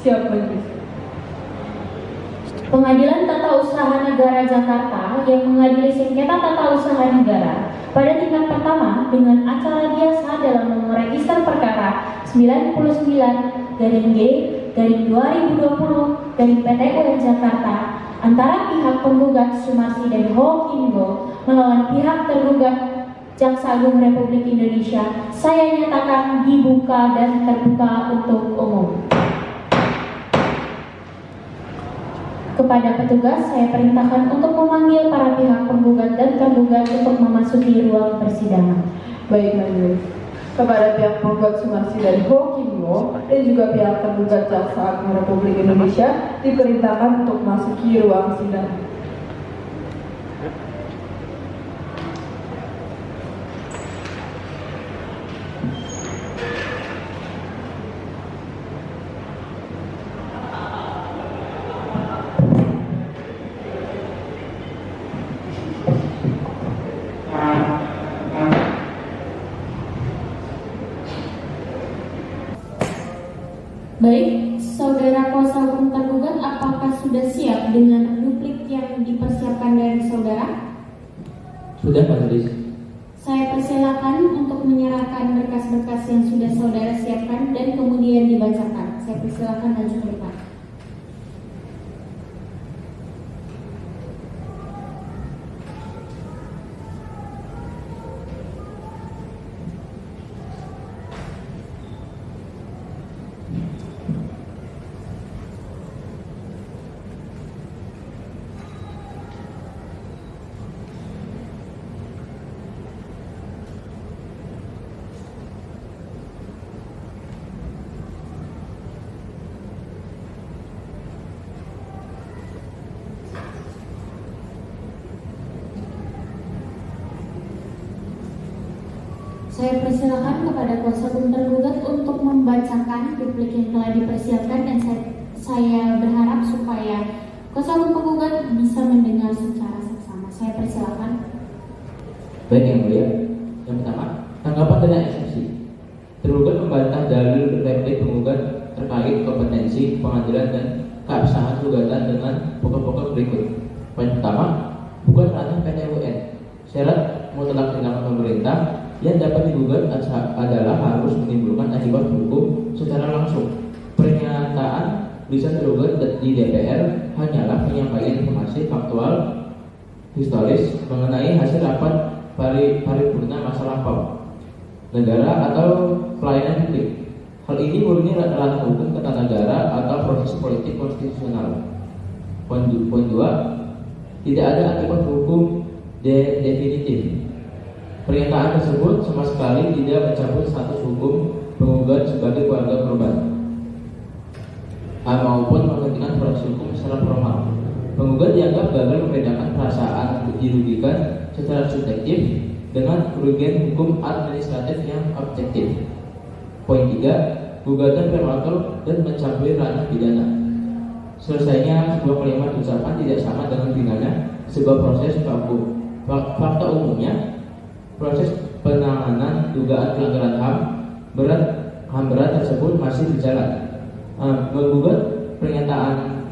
Siap majelis. Pengadilan Tata Usaha Negara Jakarta yang mengadili sengketa tata usaha negara pada tingkat pertama dengan acara biasa dalam nomor register perkara 99-G-2020-PT UN Jakarta antara pihak penggugat Sumarsi dan Hokimno melawan pihak tergugat Jaksa Agung Republik Indonesia, saya nyatakan dibuka dan terbuka untuk umum. Kepada petugas, saya perintahkan untuk memanggil para pihak penggugat dan tergugat untuk memasuki ruang persidangan. Baik majelis. Kepada pihak penggugat Sumarsi dan Hokimno dan juga pihak tergugat Jaksa Agung Republik Indonesia diperintahkan untuk memasuki ruang sidang. Baik, saudara kuasa hukum tergugat, apakah sudah siap dengan duplik yang dipersiapkan dari saudara? Sudah, majelis. Saya persilakan untuk menyerahkan berkas-berkas yang sudah saudara siapkan dan kemudian dibacakan. Saya persilakan maju ke depan. Saya persilakan kepada kuasa hukum tergugat untuk membacakan duplik yang telah dipersiapkan dan saya berharap supaya kuasa hukum penggugat bisa mendengar secara seksama. Saya persilakan. Baik yang mulia. Yang pertama, tanggapan dari eksepsi. Tergugat membantah dalil replik penggugat terkait kompetensi pengadilan dan keabsahan gugatan dengan pokok-pokok berikut. Poin pertama, bukan ranah PT UN. Syarat mutlak tindakan pemerintah yang dapat digugat adalah harus menimbulkan akibat hukum secara langsung. Pernyataan bisa tergugat di DPR hanyalah penyampaian informasi faktual historis mengenai hasil rapat paripurna masa lampau negara atau pelayanan publik. Hal ini murni ranah hukum ketatanegaraan atau proses politik konstitusional. Poin 2, tidak ada akibat hukum definitif. Pernyataan tersebut sama sekali tidak mencabut status hukum penggugat sebagai keluarga korban maupun menghentikan proses hukum secara formal. Penggugat dianggap gagal membedakan perasaan dirugikan secara subjektif dengan kerugian hukum administratif yang objektif. Poin 3, gugatan prematur dan mencampuri ranah pidana. Selesainya sebuah kalimat ucapan tidak sama dengan pidana sebuah proses hukum. Fakta umumnya, proses penanganan dugaan pelanggaran HAM berat tersebut masih berjalan. Menggugat pernyataan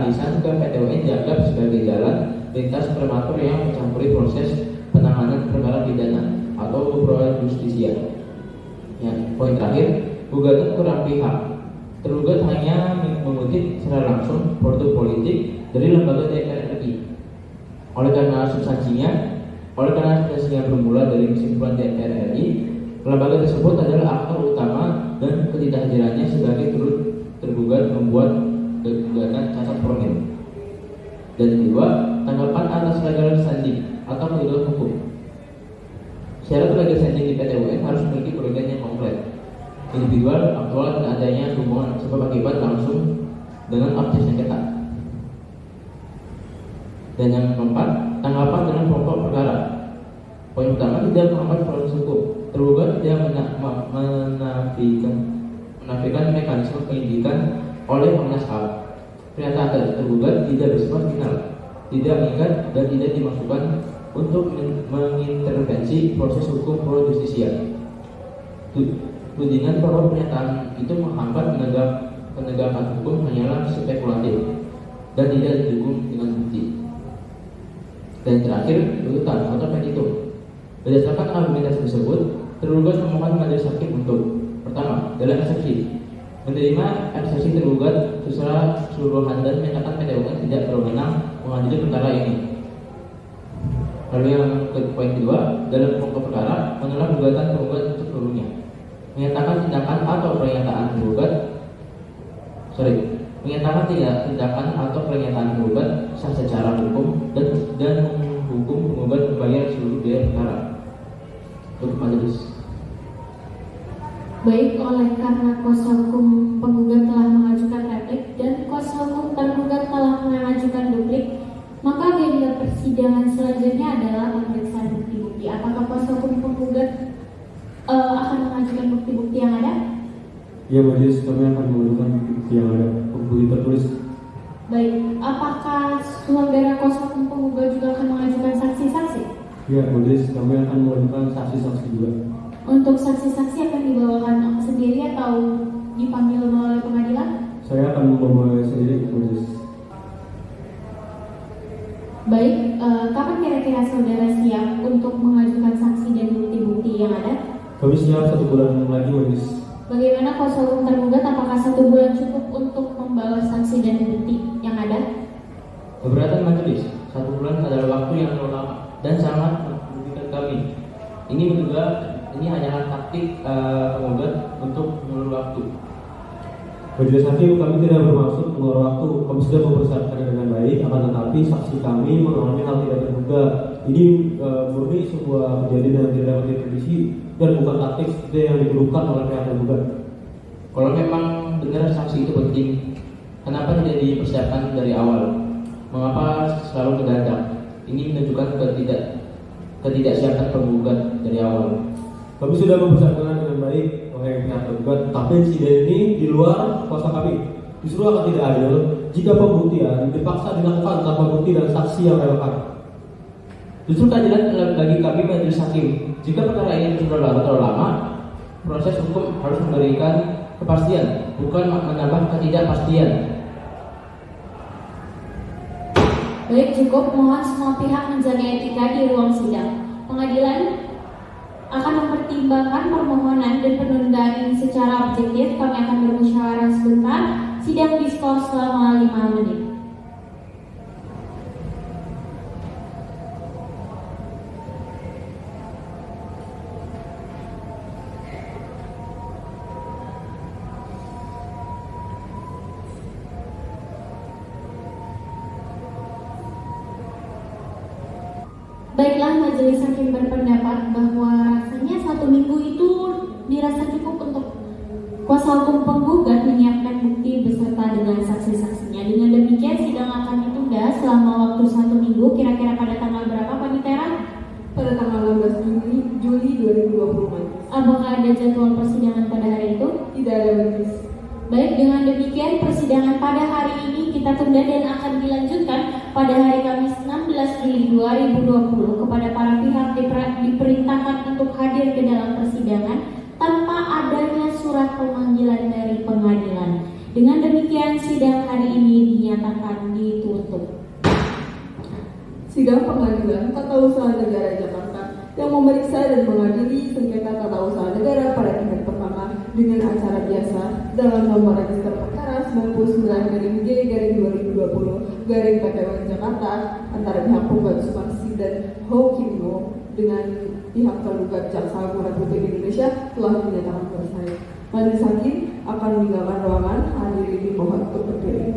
lisan ke PT UN dianggap sebagai jalan lintas prematur yang mencampuri proses penanganan perkara pidana atau pro justisia. Ya, poin terakhir, gugatan kurang pihak. Tergugat hanya mengutip secara langsung produk politik dari lembaga DPR RI. Oleh karena substansinya bermula dari kesimpulan DPR RI, lembaga tersebut adalah aktor utama dan ketidakhadirannya sebagai turut tergugat membuat gugatan cacat formil. Dan kedua, tanggapan atas legal standing atau kedudukan hukum. Syarat legal standing di PT UN harus memiliki kerugian yang konkret, individual, aktual, dan adanya hubungan sebab akibat langsung dengan objek sengketa. Dan yang keempat, tanggapan dengan pokok perkara. Poin pertama, tidak menghambat proses hukum. Tergugat tidak menafikan mekanisme penyidikan oleh Komnas HAM. Pernyataan tergugat tidak bersifat final, tidak mengikat dan tidak dimaksudkan untuk mengintervensi proses hukum pro justisia. Tudingan bahwa pernyataan itu menghambat penegakan hukum hanyalah spekulatif dan tidak didukung dengan bukti. Dan terakhir, tuntutan atau petitum. Berdasarkan argumentasi tersebut, tergugat memohon majelis hakim untuk pertama, dalam eksepsi menerima eksepsi tergugat secara keseluruhan dan menyatakan PT UN tidak berwenang mengadili perkara ini. Lalu yang poin kedua, dalam pokok perkara menolak gugatan tergugat untuk seluruhnya, menyatakan tindakan atau pernyataan tindakan atau pernyataan tergugat sah secara hukum dan menghukum penggugat membayar seluruh biaya perkara. Untuk majelis. Baik, oleh karena kuasa hukum penggugat telah mengajukan replik dan kuasa hukum tergugat telah mengajukan duplik, maka agenda persidangan selanjutnya adalah pemeriksaan bukti-bukti. Apakah kuasa hukum penggugat akan mengajukan bukti-bukti yang ada? Ya, majelis, kami akan mengajukan bukti yang ada, bukti tertulis. Baik, apakah saudara kuasa hukum penggugat juga akan mengajukan saksi-saksi? Ya, majelis, kami akan mengajukan saksi-saksi juga. Untuk saksi-saksi akan dibawakan sendiri atau dipanggil oleh pengadilan? Saya akan membawa sendiri, majelis. Baik, kapan kira-kira saudara siap untuk mengajukan saksi dan bukti-bukti yang ada? Kami siap 1 bulan lagi, majelis. Bagaimana kuasa hukum tergugat? Apakah 1 bulan cukup untuk membawa saksi dan bukti yang ada? Keberatan majelis, 1 bulan adalah waktu yang terlalu lama dan sangat merugikan kami. Ini hanyalah taktik penggugat untuk mengulur waktu. Majelis hakim, kami tidak bermaksud mengulur waktu. Kami sudah mempersiapkannya dengan baik, akan tetapi saksi kami mengalami hal tidak terduga. Ini murni sebuah kejadian yang tidak dapat diprediksi dan bukan taktik seperti yang dituduhkan oleh pihak tergugat. Kalau memang benar saksi itu penting, kenapa tidak dipersiapkan dari awal? Mengapa selalu mendadak? Ini menunjukkan ketidaksiapan penggugat dari awal. Kami sudah mempersiapkan dengan baik mengenai pihak tergugat, tapi insiden ini di luar kuasa kami. Justru akan tidak adil jika pembuktian dipaksa dilakukan tanpa bukti dan saksi yang relevan. Justru keadilan bagi kami majelis hakim. Jika perkara ini terlalu lama, proses hukum harus memberikan kepastian, bukan menambah ketidakpastian. Baik, cukup. Mohon semua pihak menjaga etika di ruang sidang. Pengadilan akan mempertimbangkan permohonan dan penundaan ini secara objektif. Kami akan bermusyawarah sebentar. Sidang diskors selama 5 menit. Baiklah, majelis hakim berpendapat bahwa rasanya 1 minggu itu dirasa cukup untuk kuasa hukum penggugat menyiapkan bukti beserta dengan saksi-saksinya. Dengan demikian sidang akan ditunda selama waktu 1 minggu. Kira-kira pada tanggal berapa, Panitera? Pada tanggal 16 Juli 2020. Apakah ada jadwal persidangan pada hari itu? Tidak ada majelis. Baik, dengan demikian persidangan pada hari ini kita tunda dan akan dilanjutkan pada hari Kamis 16 Juli 2020. Kepada para pihak diperintahkan untuk hadir ke dalam persidangan tanpa adanya surat pemanggilan dari pengadilan. Dengan demikian sidang hari ini dinyatakan ditutup. Sidang Pengadilan Tata Usaha Negara Jakarta yang memeriksa dan mengadili sengketa tata usaha negara pada tingkat pertama dengan acara biasa dalam nomor register perkara 99-G-2020-PT Jakarta antara pihak penggugat Sumarsi dan Hokimno dengan pihak tergugat Jaksa Agung Republik Indonesia telah dinyatakan selesai. Majelis hakim akan meninggalkan ruangan. Hadirin dimohon untuk berdiri.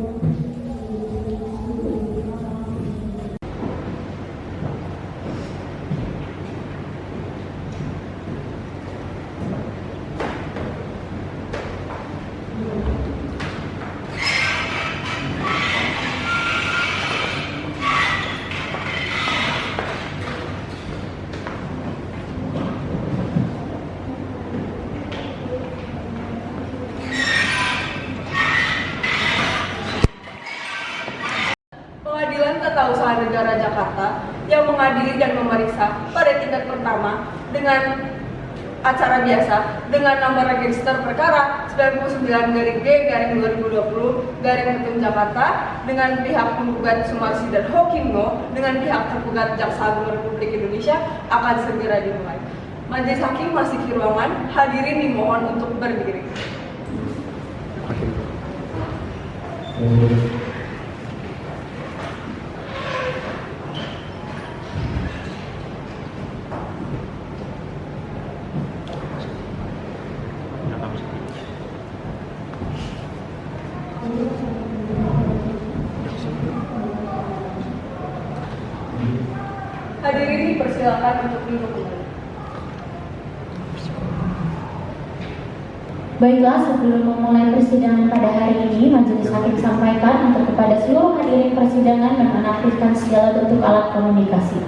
Pengadilan Tata Usaha Negara Jakarta yang mengadili dan memeriksa pada tingkat pertama dengan acara biasa dengan nomor register perkara 99-G-2020-PT Jakarta dengan pihak penggugat Sumarsi dan Hokimno dengan pihak tergugat Jaksa Agung Republik Indonesia akan segera dimulai. Majelis hakim masih di ruangan. Hadirin dimohon untuk berdiri. Hadirin dipersilakan untuk duduk kembali. Baiklah, sebelum memulai persidangan pada hari ini, majelis hakim sampaikan untuk kepada seluruh hadirin persidangan dan menaktifkan segala bentuk alat komunikasi.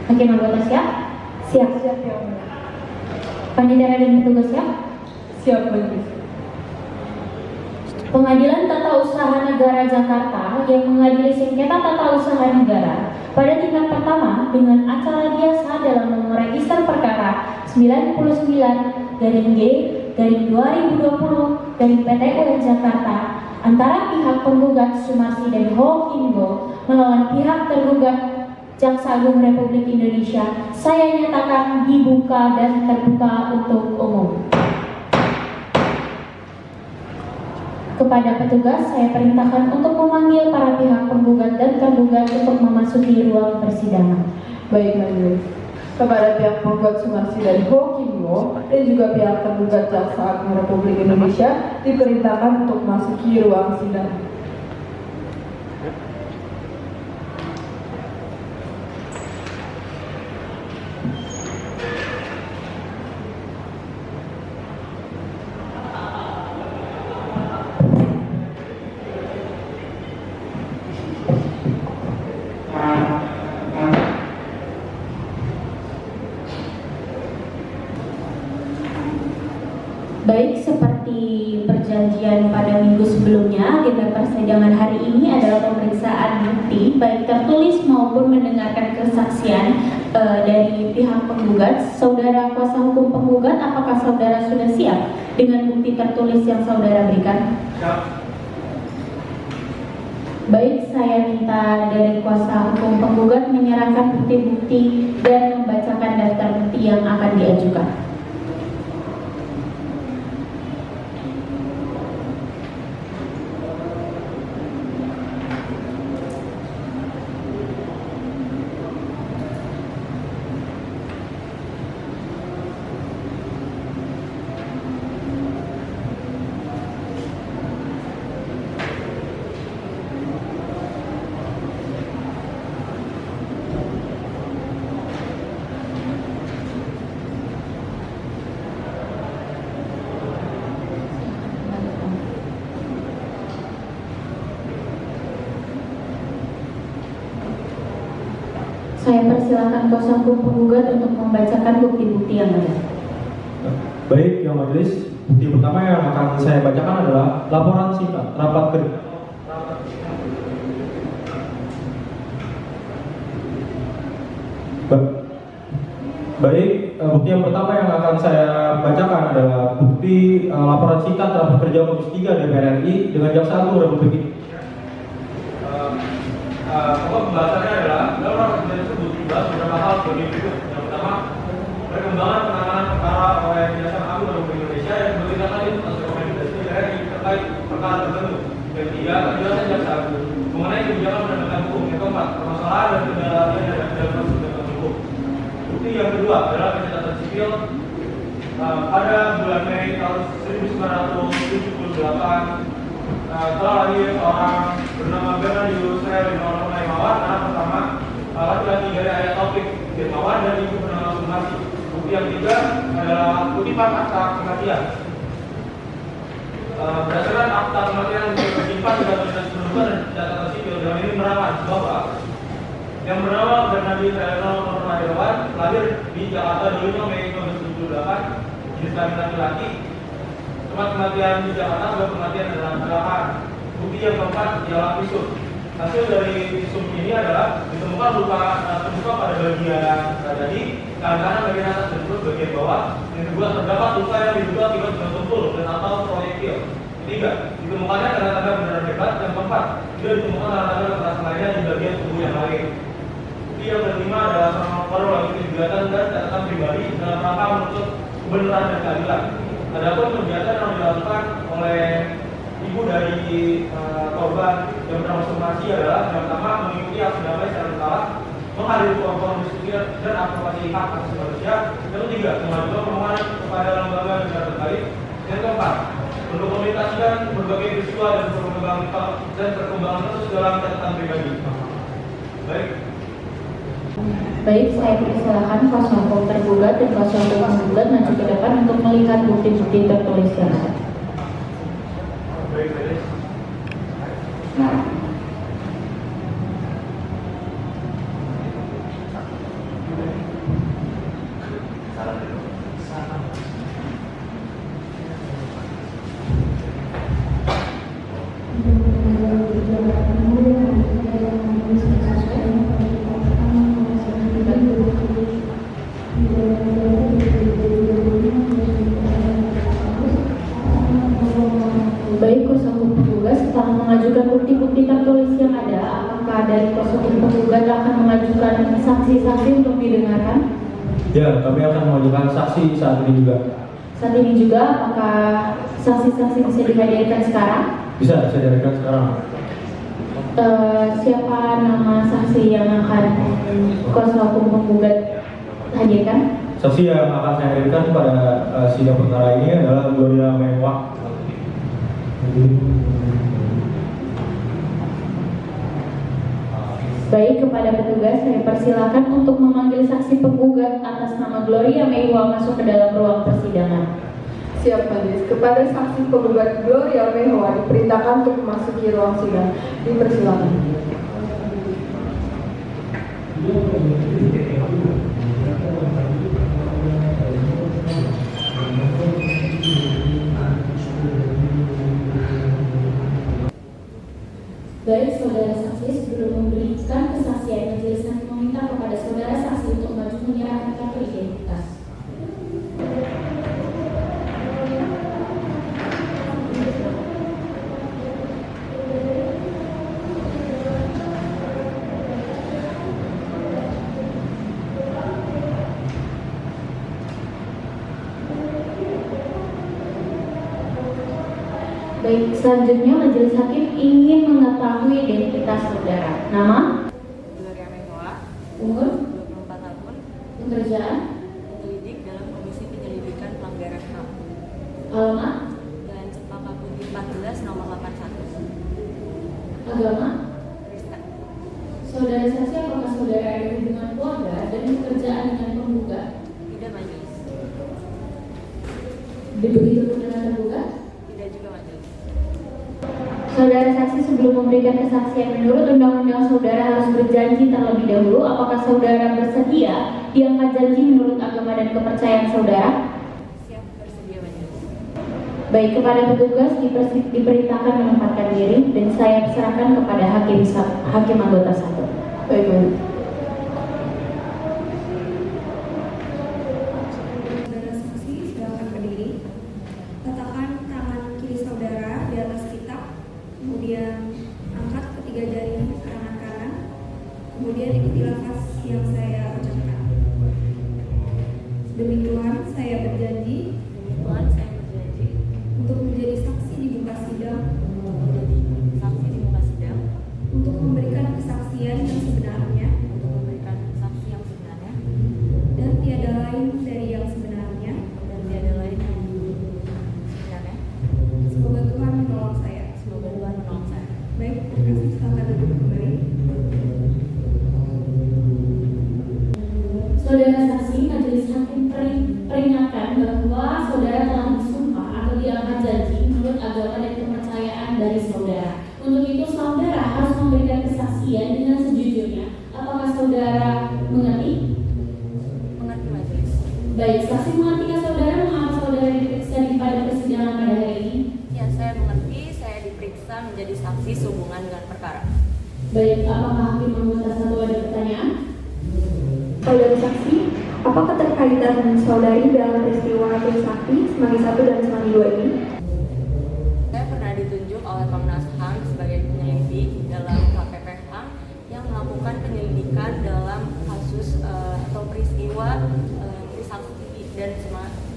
Hakim anggota siap? Siap. Siap ya mulia. Panitera dan petugas siap? Siap majelis. Pengadilan Tata Usaha Negara Jakarta yang mengadili sengketa tata usaha negara pada tingkat pertama dengan acara biasa dalam nomor register perkara 99-G-2020-PT Jakarta antara pihak penggugat Sumarsi dan Hokimno melawan pihak tergugat Jaksa Agung Republik Indonesia, saya nyatakan dibuka dan terbuka untuk umum. Kepada petugas, saya perintahkan untuk memanggil para pihak penggugat dan tergugat untuk memasuki ruang persidangan. Baik majelis. Kepada pihak penggugat Sumarsi dan Hokimno dan juga pihak tergugat Jaksa Agung Republik Indonesia diperintahkan untuk memasuki ruang sidang. Baik, seperti perjanjian pada minggu sebelumnya, agenda persidangan hari ini adalah pemeriksaan bukti baik tertulis maupun mendengarkan kesaksian dari pihak penggugat. Saudara kuasa hukum penggugat, apakah saudara sudah siap dengan bukti tertulis yang saudara berikan? Siap. Baik, saya minta dari kuasa hukum penggugat menyerahkan bukti-bukti dan membacakan daftar bukti yang akan diajukan. Saya persilakan kuasa hukum penggugat untuk membacakan bukti-bukti yang ada. Baik, yang majelis, bukti pertama yang akan saya bacakan adalah laporan singkat rapat kerja. Baik, bukti yang pertama yang akan saya bacakan adalah bukti laporan singkat rapat kerja Komisi 3 DPR RI dengan Jaksa Agung Republik Indonesia. Pembahasannya adalah dalam rapat kerja tersebut dibahas beberapa hal sebagai berikut. Yang pertama, perkembangan penanganan perkara oleh Jaksa Agung Republik Indonesia yang bertindak lanjut atas rekomendasi DPR RI terkait perkara tertentu. Yang ketiga, penjelasan Jaksa Agung mengenai kebijakan penegakan hukum. Yang keempat, permasalahan dan kendala yang ada dalam proses penegakan hukum. Bukti yang kedua adalah pencatatan sipil pada bulan Mei tahun 1978 telah lahir seorang bernama Bernardius Herlino Hermawan. Anak pertama laki-laki dari ayah Taufik Hermawan dan ibu bernama Sumarsi. Bukti yang ketiga adalah kutipan akta kematian. Berdasarkan akta kematian yang disimpan di dalam dinas pendudukan dan catatan sipil, dalam ini menerangkan bahwa yang bernama Bernardius Herlino Hermawan lahir di Jakarta di 5 Mei 1978, jenis kelamin laki-laki. Tempat kematian di Jakarta adalah kematian dalam kecelakaan. Bukti yang keempat ialah visum. Hasil dari visum ini adalah ditemukan luka terbuka pada bagian dada kanan bagian atas dan perut bagian bawah. Yang kedua, terdapat luka yang diduga akibat benda tumpul dan atau proyektil. Ketiga, ditemukannya tanda-tanda beneran hebat. Yang keempat, tidak ditemukan tanda-tanda kekerasan lainnya di bagian tubuh yang lain. Bukti yang kelima adalah seorang lapor melalui kegiatan dan catatan pribadi dalam rangka menuntut kebenaran dan keadilan. Adapun kegiatan yang dilakukan oleh ibu dari korban yang bernama Sumarsi adalah yang pertama mengikuti aksi damai secara berkala, menghadiri forum diskusi dan advokasi hak asasi manusia. Yang ketiga, mengajukan permohonan kepada lembaga negara terkait. Yang keempat, mendokumentasikan berbagai peristiwa dan perkembangan kasus dalam catatan pribadi. Baik, saya persilakan kuasa hukum tergugat dan kuasa hukum penggugat maju ke depan untuk melihat bukti-bukti tertulis yang ada. Baik, kuasa hukum penggugat setelah mengajukan bukti-bukti tertulis yang ada, apakah dari kuasa hukum penggugat akan mengajukan saksi-saksi untuk didengarkan? Ya, kami akan mengajukan saksi saat ini juga. Saat ini juga, apakah saksi-saksi bisa dihadirkan sekarang? Bisa dihadirkan sekarang. Siapa nama saksi yang akan kuasa hukum penggugat hadirkan? Saksi yang akan saya hadirkan pada sidang perkara ini adalah Gloria Mewah. Baik, kepada petugas saya persilakan untuk memanggil saksi penggugat atas nama Gloria Meiwa masuk ke dalam ruang persidangan. Siap, majelis. Kepada saksi penggugat Gloria Meiwa diperintahkan untuk memasuki ruang sidang. Dipersilakan. saudara saksi sebelum memberikan kesaksian, majelis hakim meminta kepada saudara saksi untuk maju menyerahkan kartu identitas. Baik, selanjutnya majelis hakim ingin mengetahui identitas saudara. Nama, Gloria Mengoa, umur, 24 tahun, pekerjaan, penyelidik dalam Komisi Penyelidikan Pelanggaran HAM, alamat, Jalan Cempaka Putih 14 nomor 81, agama. Kristen. Saudara saksi, apakah saudara ada hubungan keluarga dan pekerjaan dengan penggugat? Tidak majelis. Begitupun dengan tergugat. Tidak juga majelis. Saudara saksi sebelum memberikan kesaksian menurut undang-undang saudara harus berjanji terlebih dahulu apakah saudara bersedia diangkat janji menurut agama dan kepercayaan saudara? Siap bersedia majelis. Baik, kepada petugas diperintahkan menempatkan diri dan saya serahkan kepada hakim anggota 1. Baik, baik. Saudara saksi silakan berdiri. Letakkan tangan kiri saudara di atas kitab, kemudian angkat ketiga jari tangan kanan, kemudian ikuti lafaz yang saya ucapkan. Demi Tuhan, saya berjanji Demi Tuhan, saya berjanji untuk menjadi saksi di muka sidang, menjadi saksi di muka sidang untuk memberikan kesaksian yang sebenarnya untuk memberikan saksi yang sebenarnya dan tiada lain dari yang sebenarnya. dan tiada lain yang sebenarnya. Semoga Tuhan menolong saya. Semoga Tuhan menolong saya. Baik, terima kasih. Silakan duduk kembali. Saudara saksi, majelis hakim peringatkan bahwa saudara telah disumpah atau diangkat janji menurut agama dan kepercayaan dari saudara. Untuk itu saudara harus memberikan kesaksian dengan sejujurnya. Apakah saudara mengerti? Mengerti majelis. Baik, saksi mengerti saudara mengapa saudara diperiksa pada persidangan pada hari ini? Ya, saya mengerti. Saya diperiksa menjadi saksi sehubungan dengan perkara. Baik, apakah hakim anggota 1 ada pertanyaan? Saudara saksi, apa keterkaitan saudari dalam peristiwa Trisakti Semanggi 1 dan Semanggi 2 ini? Saya pernah ditunjuk oleh Komnas HAM sebagai penyelidik dalam KPP HAM yang melakukan penyelidikan dalam kasus atau peristiwa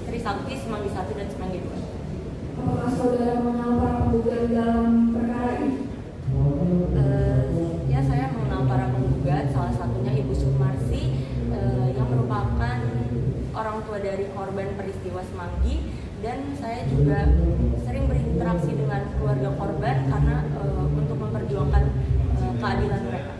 Trisakti Semanggi 1 dan Semanggi 2. Apakah saudara mengenal para penggugat dalam perkara ini? Ya, saya mengenal para penggugat, salah satunya Ibu Sumarsi yang merupakan orang tua dari korban peristiwa Semanggi, dan saya juga sering berinteraksi dengan keluarga korban karena untuk memperjuangkan keadilan mereka.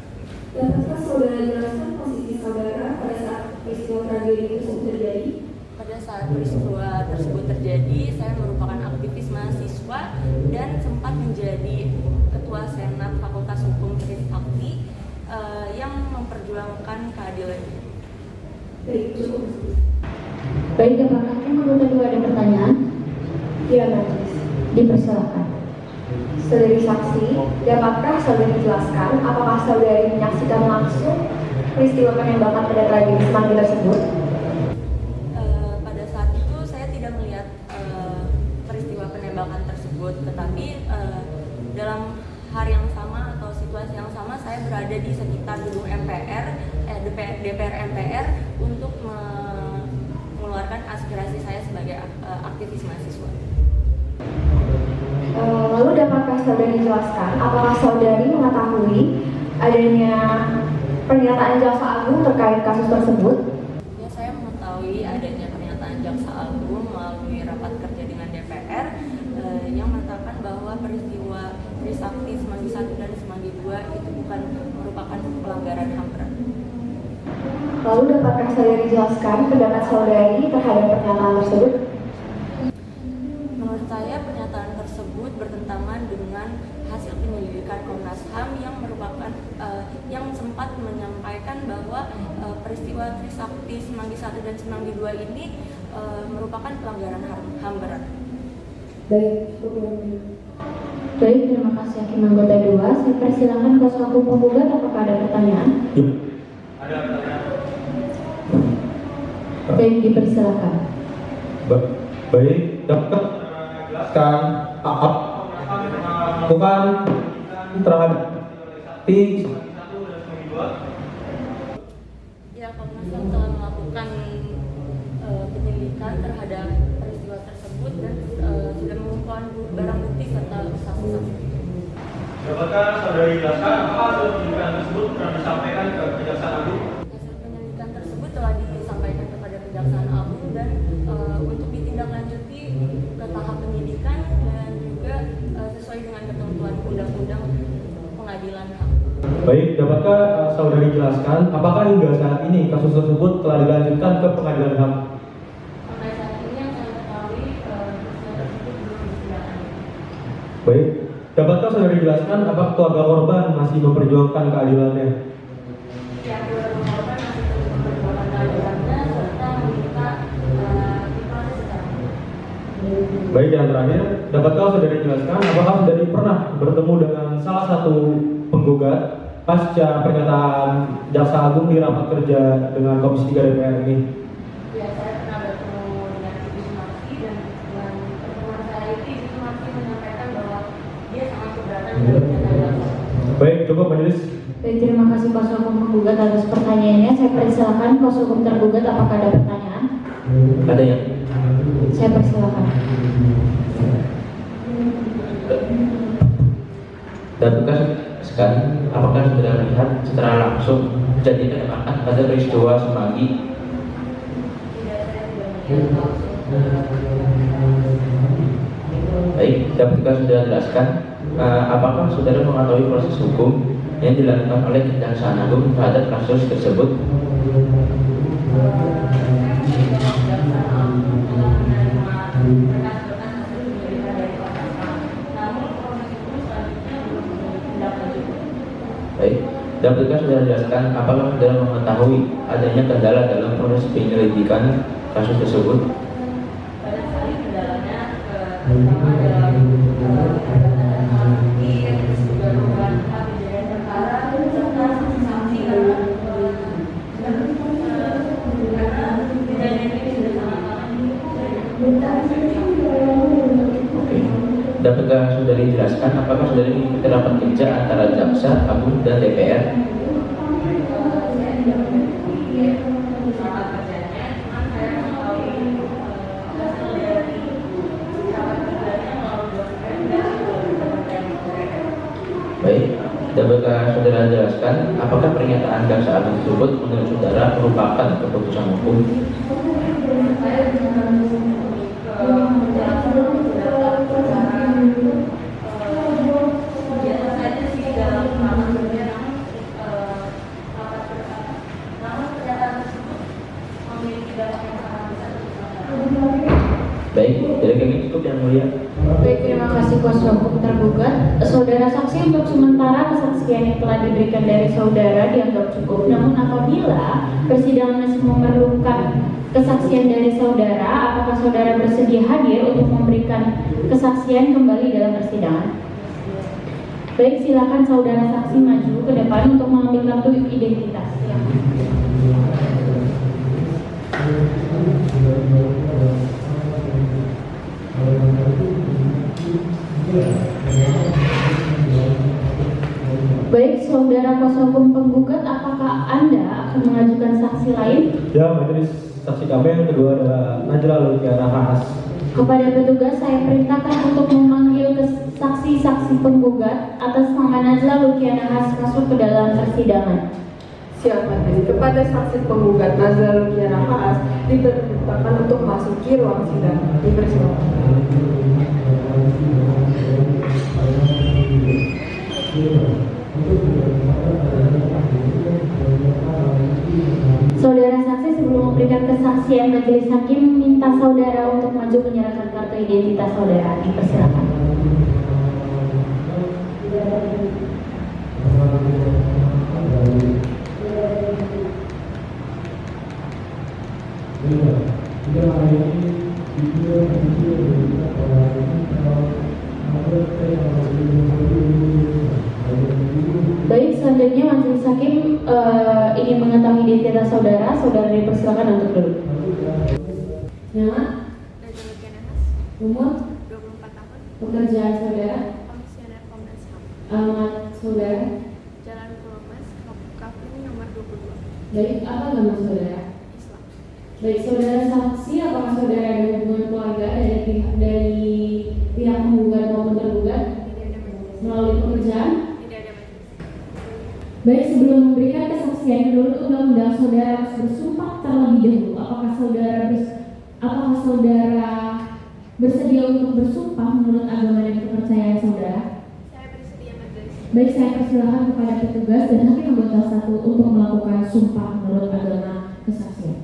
Dapatkah saudara jelaskan posisi saudara pada saat peristiwa tragedi itu terjadi? Pada saat peristiwa tersebut terjadi, saya merupakan aktivis mahasiswa dan sempat menjadi Ketua Senat Fakultas Hukum Trisakti yang memperjuangkan keadilan. Baik, cukup. Baik, apakah hakim anggota 2 ada pertanyaan? Ya, majelis. Dipersilakan. Saudari saksi, dapatkah saudari jelaskan apakah saudari menyaksikan langsung peristiwa penembakan pada tragedi Semanggi tersebut? Pada saat itu saya tidak melihat peristiwa penembakan tersebut, tetapi dalam hari yang sama atau situasi yang sama saya berada di sekitar gedung DPR MPR untuk mengeluarkan aspirasi saya sebagai aktivis mahasiswa. Lalu dapatkah saudari jelaskan apakah saudari mengetahui adanya pernyataan Jaksa Agung terkait kasus tersebut? Ya, saya mengetahui adanya pernyataan Jaksa Agung melalui rapat kerja dengan DPR yang mengatakan bahwa peristiwa Trisakti Semanggi 1 dan Semanggi 2 itu bukan merupakan pelanggaran HAM berat. Lalu dapatkah saudari jelaskan pendapat saudari terhadap pernyataan tersebut? Menurut saya pernyataan tersebut bertentangan dengan hasil penyelidikan Komnas HAM yang merupakan yang sempat menyampaikan bahwa peristiwa Trisakti Semanggi 1 dan Semanggi 2 ini merupakan pelanggaran HAM berat. Baik, cukup. Baik, terima kasih Hakim Anggota 2. Saya persilakan kuasa hukum penggugat, apakah ada pertanyaan? Ya. Ada pertanyaan. Baik, dipersilakan. Baik, dapat jelaskan bukan terhadap Ya, Komnas HAM telah melakukan penyelidikan terhadap peristiwa tersebut dan sudah mengumpulkan barang bukti serta saksi-saksi. Dapatkah saudari jelaskan apakah hasil penyelidikan tersebut pernah disampaikan ke Kejaksaan Agung? Hasil penyelidikan tersebut telah disampaikan kepada Kejaksaan Agung dan untuk ditindaklanjuti ke tahap penyidikan dan juga sesuai dengan ketentuan undang-undang pengadilan HAM. Baik, dapatkah saudari jelaskan apakah hingga saat ini kasus tersebut telah dilanjutkan ke pengadilan HAM? Sampai saat ini yang saya ketahui peristiwa tersebut belum ditindaklanjuti. Baik, dapatkah saudari jelaskan apakah keluarga korban masih memperjuangkan keadilannya? Yang keluarga korban masih terus memperjuangkan keadilannya serta meminta diproses secara hukum. Baik, yang terakhir, dapatkah saudari jelaskan apakah saudari pernah bertemu dengan salah satu penggugat pasca pernyataan Jaksa Agung di rapat kerja dengan Komisi 3 DPR ini? Ya, saya pernah bertemu dengan Ibu Sumarsi dan dengan pertemuan saya itu Ibu Sumarsi menyampaikan bahwa dia sangat keberatan dengan pernyataan Jaksa. Baik, cukup majelis. Baik, terima kasih kuasa hukum penggugat atas pertanyaannya. Saya persilakan kuasa hukum tergugat, apakah ada pertanyaan? Ada yang Saya persilakan. dapatkah sekali apakah saudara melihat secara langsung kejadian yang akan pada peristiwa Semanggi? Tidak, saya tidak melihat langsung. Baik, dapatkah saudara jelaskan apakah saudara mengetahui proses hukum yang dilakukan oleh Kejaksaan Agung terhadap kasus tersebut? Baik, dapatkah saudara jelaskan apakah saudara mengetahui adanya kendala dalam proses penyelidikan kasus tersebut? Banyak sekali kendalanya, terutama dalam saksi yang juga merupakan kejadian perkara serta saksi-saksi karena kejadian ini sudah sangat lama. Oke. Dapatkah saudari jelaskan apakah saudari mengikuti rapat kerja antara Jaksa Agung dan DPR? Saya tidak memiliki rapat kerjanya, cuma saya mengetahui hasil dari rapat kerjanya melalui dokumen dari Kementerian Kesehatan. Baik, dapatkah saudara jelaskan apakah pernyataan Jaksa Agung tersebut menurut saudara merupakan keputusan hukum? Saya juga menjelaskan beberapa perkara biasa saja sih dalam rapat kerja, namun pernyataan tersebut memiliki dampak yang sangat besar untuk masyarakat. Baik, dari kami cukup yang mulia. Baik, terima kasih kuasa hukum tergugat. Saudara saksi, untuk sementara kesaksian yang telah diberikan dari saudara dianggap cukup. Namun apabila persidangan masih memerlukan kesaksian dari saudara, apakah saudara bersedia hadir untuk memberikan kesaksian kembali dalam persidangan? Baik, silakan saudara saksi maju ke depan untuk mengambil kartu identitas. Silakan. Baik, saudara kuasa hukum penggugat, apakah Anda akan mengajukan saksi lain? Ya, majelis, saksi kami yang kedua adalah Najla Lukiana Haas. Kepada petugas saya perintahkan untuk memanggil saksi-saksi penggugat atas nama Najla Lukiana Haas masuk ke dalam persidangan. Siap, majelis. Kepada saksi penggugat Najla Lukiana Haas diperintahkan untuk masuki ruang sidang. Dipersilakan. Saudara saksi, sebelum memberikan kesaksian, majelis hakim minta saudara untuk maju menyerahkan kartu identitas saudara. Dipersilakan. Hakim ingin mengetahui identitas saudara, saudara dipersilakan untuk duduk. Nama, Najwa Kenahas, umur, 24 tahun, pekerjaan saudara, komisioner Komnas HAM, alamat saudara. Jalan Pulau Mas, Kapling nomor 22, Baik, apa agama saudara? Islam. Baik, saudara saksi, apakah saudara ada hubungan keluarga dari pihak menggugat maupun tergugat Tidak ada majelis. melalui pekerjaan? Tidak ada majelis. Baik, sebelum memberikan kesaksian menurut undang-undang, saudara harus bersumpah terlebih dahulu. Apakah saudara bersedia untuk bersumpah menurut agama dan kepercayaan saudara? Saya bersedia majelis. Baik, saya persilahkan kepada petugas dan hakim anggota 1 untuk melakukan sumpah menurut agama kesaksian.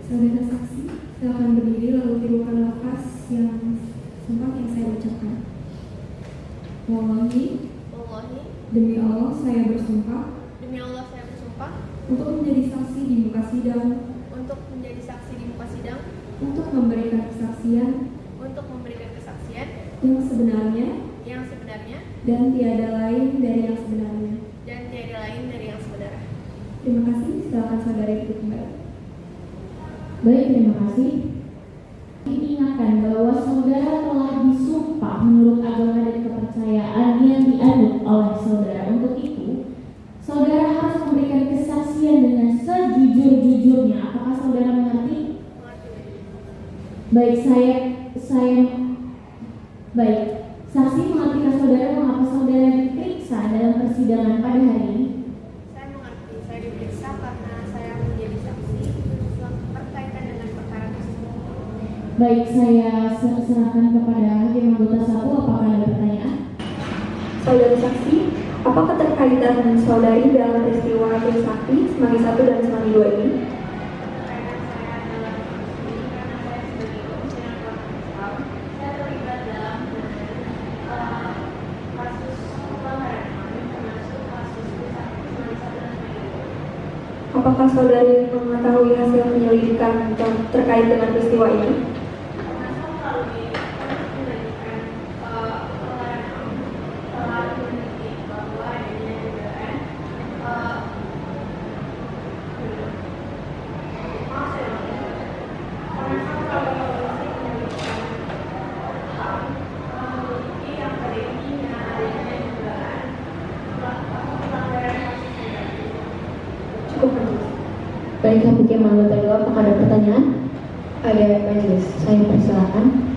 Saudara saksi, silakan berdiri lalu tirukan lafaz yang sumpah yang saya ucapkan. Wallahi, Wallahi, demi Allah saya bersumpah demi Allah saya bersumpah untuk menjadi saksi di muka sidang, untuk menjadi saksi di muka sidang, untuk memberikan kesaksian untuk memberikan kesaksian yang sebenarnya yang dan sebenarnya tiada lain dari yang sebenarnya. dan tiada lain dari yang sebenarnya. Terima kasih, silakan saudari duduk kembali. Baik, terima kasih. Diingatkan bahwa saudara telah disumpah menurut agama dan kepercayaan yang dianut oleh saudara. Untuk itu, saudara harus memberikan kesaksian dengan sejujur-jujurnya. Apakah saudara mengerti? Baik, baik. Saksi mengerti saudara mengapa saudara diperiksa dalam persidangan pada hari ini? Saya mengerti, saya diperiksa karena saya menjadi saksi berkaitan dengan perkara tersebut. Baik, saya serahkan kepada hakim anggota 1. Apakah ada pertanyaan? Saudara saksi, apa keterkaitan saudari dalam peristiwa Trisakti, Semanggi 1 dan Semanggi 2 ini? Apakah saudari mengetahui hasil penyelidikan terkait dengan peristiwa ini? Cukup majelis. Baik, hakim anggota 2, apakah ada pertanyaan? Ada majelis, saya persilakan.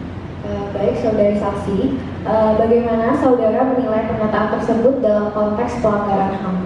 Baik, saudari saksi, bagaimana saudara menilai pernyataan tersebut dalam konteks pelanggaran HAM?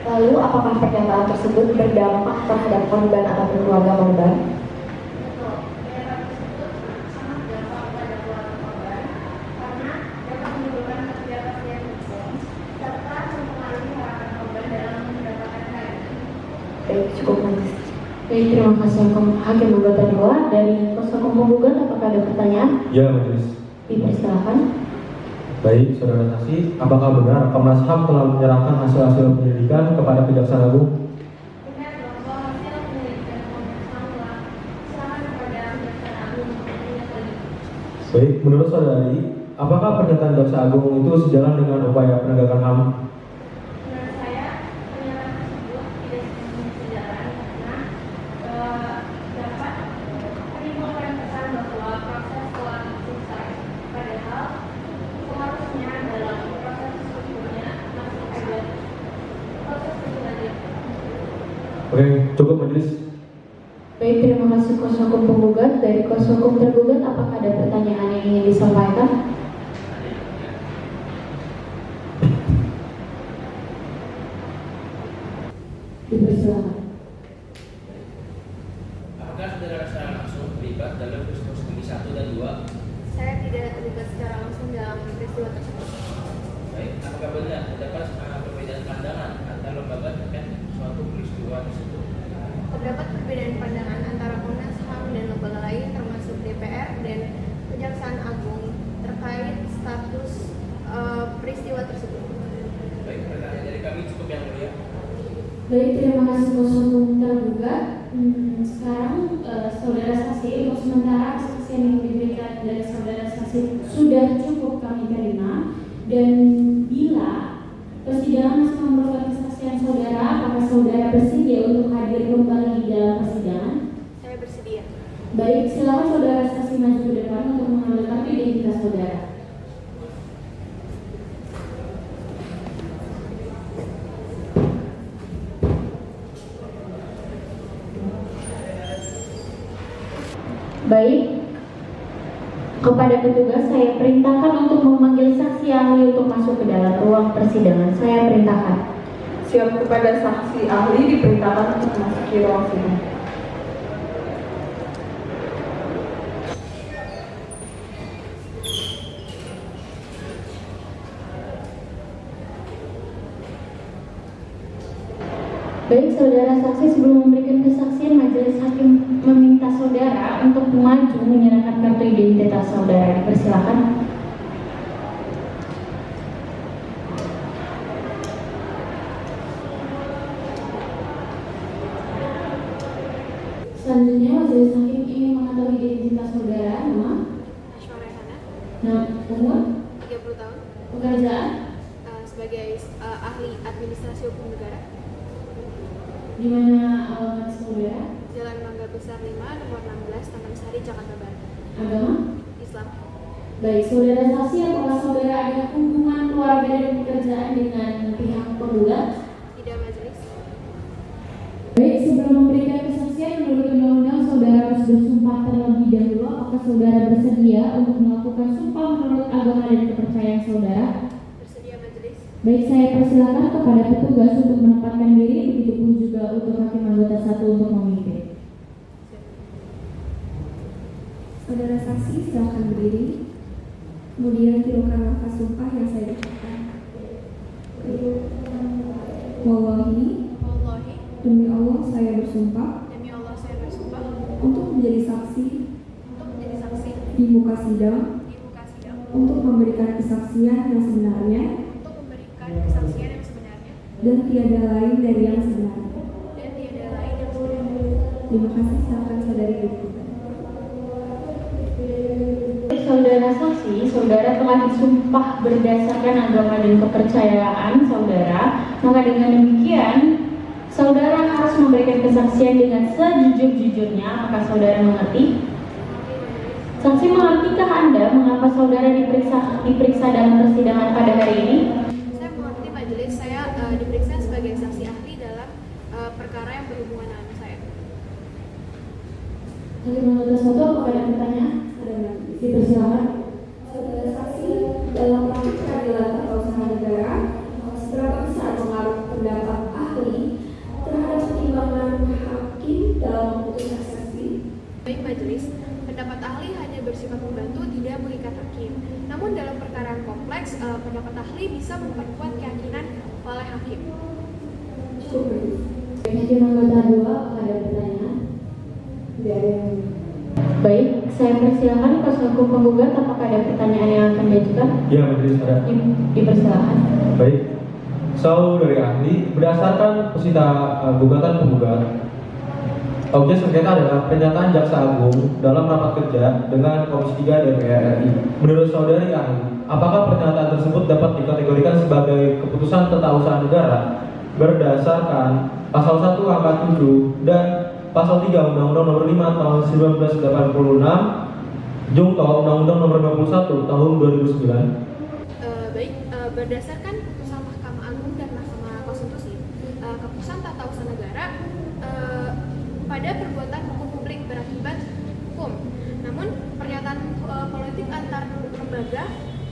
Lalu, apakah pernyataan tersebut berdampak terhadap korban atau keluarga korban? Baik, cukup majelis. Baik, terima kasih hakim anggota 2. Dari kuasa hukum penggugat, apakah ada pertanyaan? Ya, majelis. Dipersilakan. Baik, saudara saksi, apakah benar Komnas HAM telah menyerahkan hasil-hasil penyelidikan kepada Kejaksaan Agung? Baik, menurut saudari, apakah pernyataan Jaksa Agung itu sejalan dengan upaya penegakan HAM? Menurut saya, pernyataan tersebut tidak sejalan karena dapat menimbulkan kesan bahwa proses telah selesai, padahal seharusnya dalam proses sesungguhnya masih ada proses kesulitan. Oke, cukup majelis. Baik, terima kasih kuasa hukum penggugat. Dari kuasa hukum tergugat, apakah ada pertanyaan yang ingin disampaikan? Dipersilakan. Apakah saudara secara langsung terlibat dalam peristiwa Semanggi 1 dan 2? saya tidak terlibat secara langsung dalam peristiwa tersebut. Baik, apakah benar terdapat perbedaan pandangan antar lembaga terkait suatu peristiwa tersebut? Terdapat perbedaan pandangan antara Komnas HAM dan lembaga lain termasuk DPR dan Kejaksaan Agung terkait status peristiwa tersebut. Baik, pertanyaan dari kami cukup yang mulia. Baik, terima kasih kuasa hukum tergugat. Sekarang saudara saksi, untuk sementara kesaksian yang diberikan dari saudara saksi sudah cukup kami terima. Dan bila persidangan masih memerlukan kesaksian saudara, apakah saudara bersedia untuk hadir kembali di dalam persidangan? Saya bersedia. Baik, silakan saudara saksi maju ke depan untuk mengambil kartu identitas saudara. Baik, kepada petugas saya perintahkan untuk memanggil saksi ahli untuk masuk ke dalam ruang persidangan. Saya perintahkan. Siap, kepada saksi ahli diperintahkan untuk memasuki ruang sidang. Baik, saudara saksi, sebelum memberikan kesaksian, majelis hakim meminta saudara untuk maju menyerahkan kartu identitas saudara. Dipersilakan. Selanjutnya, majelis hakim ingin mengetahui identitas saudara, nama, Ashwa Rehana, umur, 30 tahun, pekerjaan, sebagai ahli administrasi hukum negara, di mana alamat saudara, Jalan Mangga Besar 5, nomor 16, Taman Sari, Jakarta Barat. agama. Islam. Baik, saudara saksi, apakah saudara ada hubungan keluarga dan pekerjaan dengan pihak penggugat? Tidak, majelis. Baik, sebelum memberikan kesaksian menurut undang-undang, saudara harus bersumpah terlebih dahulu. Apakah saudara bersedia untuk melakukan sumpah menurut agama dan kepercayaan saudara? Bersedia, majelis. Baik, saya persilakan kepada petugas untuk menempatkan diri, begitupun juga untuk hakim anggota 1 untuk memimpin. Saudara saksi silakan berdiri. Kemudian tirukan lafaz sumpah yang saya bacakan. Wallahi, Wallahi, demi Allah saya bersumpah demi Allah saya bersumpah untuk menjadi saksi di muka sidang di muka sidang untuk memberikan kesaksian yang sebenarnya untuk memberikan kesaksian yang sebenarnya dan tiada lain dari yang sebenarnya. dan tiada lain yang sebenarnya. Terima kasih, silakan saudari duduk. Saudara saksi, saudara telah disumpah berdasarkan agama dan kepercayaan saudara. Maka dengan demikian, saudara harus memberikan kesaksian dengan sejujur-jujurnya. Apakah saudara mengerti? Saksi, mengertikah Anda mengapa saudara diperiksa dalam persidangan pada hari ini? Saya mengerti, majelis. Saya diperiksa sebagai saksi ahli dalam perkara yang berhubungan dengan saya. Hakim anggota 1, apakah ada pertanyaan? Dipersilakan. Saudara saksi, dalam praktik keadilan tata usaha negara, seberapa besar pengaruh pendapat ahli terhadap pertimbangan hakim dalam memutus eksepsi? Baik, majelis. Pendapat ahli hanya bersifat membantu, tidak mengikat hakim. Namun dalam perkara yang kompleks, pendapat ahli bisa memperkuat keyakinan oleh hakim. Cukup. Hakim anggota 2, apakah ada pertanyaan? Tidak ada yang... Baik, saya persilakan kuasa hukum penggugat, apakah ada pertanyaan yang akan diajukan? Ya, majelis ada. Dipersilakan. Baik, saudari ahli, berdasarkan pesita gugatan penggugat, objek sengketa adalah pernyataan Jaksa Agung dalam rapat kerja dengan Komisi 3 DPR RI. Menurut saudari ahli, apakah pernyataan tersebut dapat dikategorikan sebagai keputusan tata usaha negara berdasarkan pasal 1 angka 7 dan pasal 3 Undang-Undang Nomor 5 Tahun 1986 Jungto Undang-Undang Nomor 51 Tahun 2009? Baik, berdasarkan putusan Mahkamah Agung dan Mahkamah Konstitusi, keputusan tata usaha negara pada perbuatan hukum publik berakibat hukum. Namun pernyataan politik antar lembaga,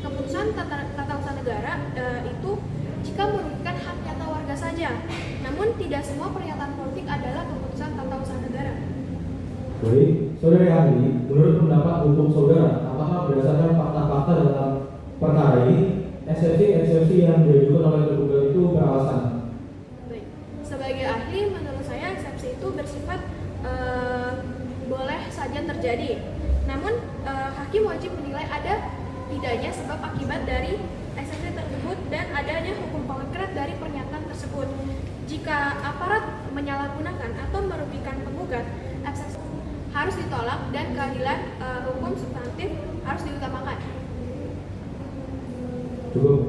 keputusan tata usaha negara itu jika merugikan hak nyata warga saja. Namun tidak semua pernyataan politik adalah keputusan tata usaha negara. Baik, saudari ahli, menurut pendapat hukum saudara, apakah berdasarkan fakta-fakta dalam perkara ini eksepsi yang diajukan oleh tergugat itu beralasan? Baik, sebagai ahli menurut saya eksepsi itu bersifat boleh saja terjadi. Namun hakim wajib menilai ada tidaknya sebab akibat dari eksepsi tersebut dan adanya hukum konkret dari pernyataan tersebut. Jika aparat menyalahgunakan atau merugikan penggugat, eksepsi harus ditolak dan keadilan hukum substantif harus diutamakan. Cukup.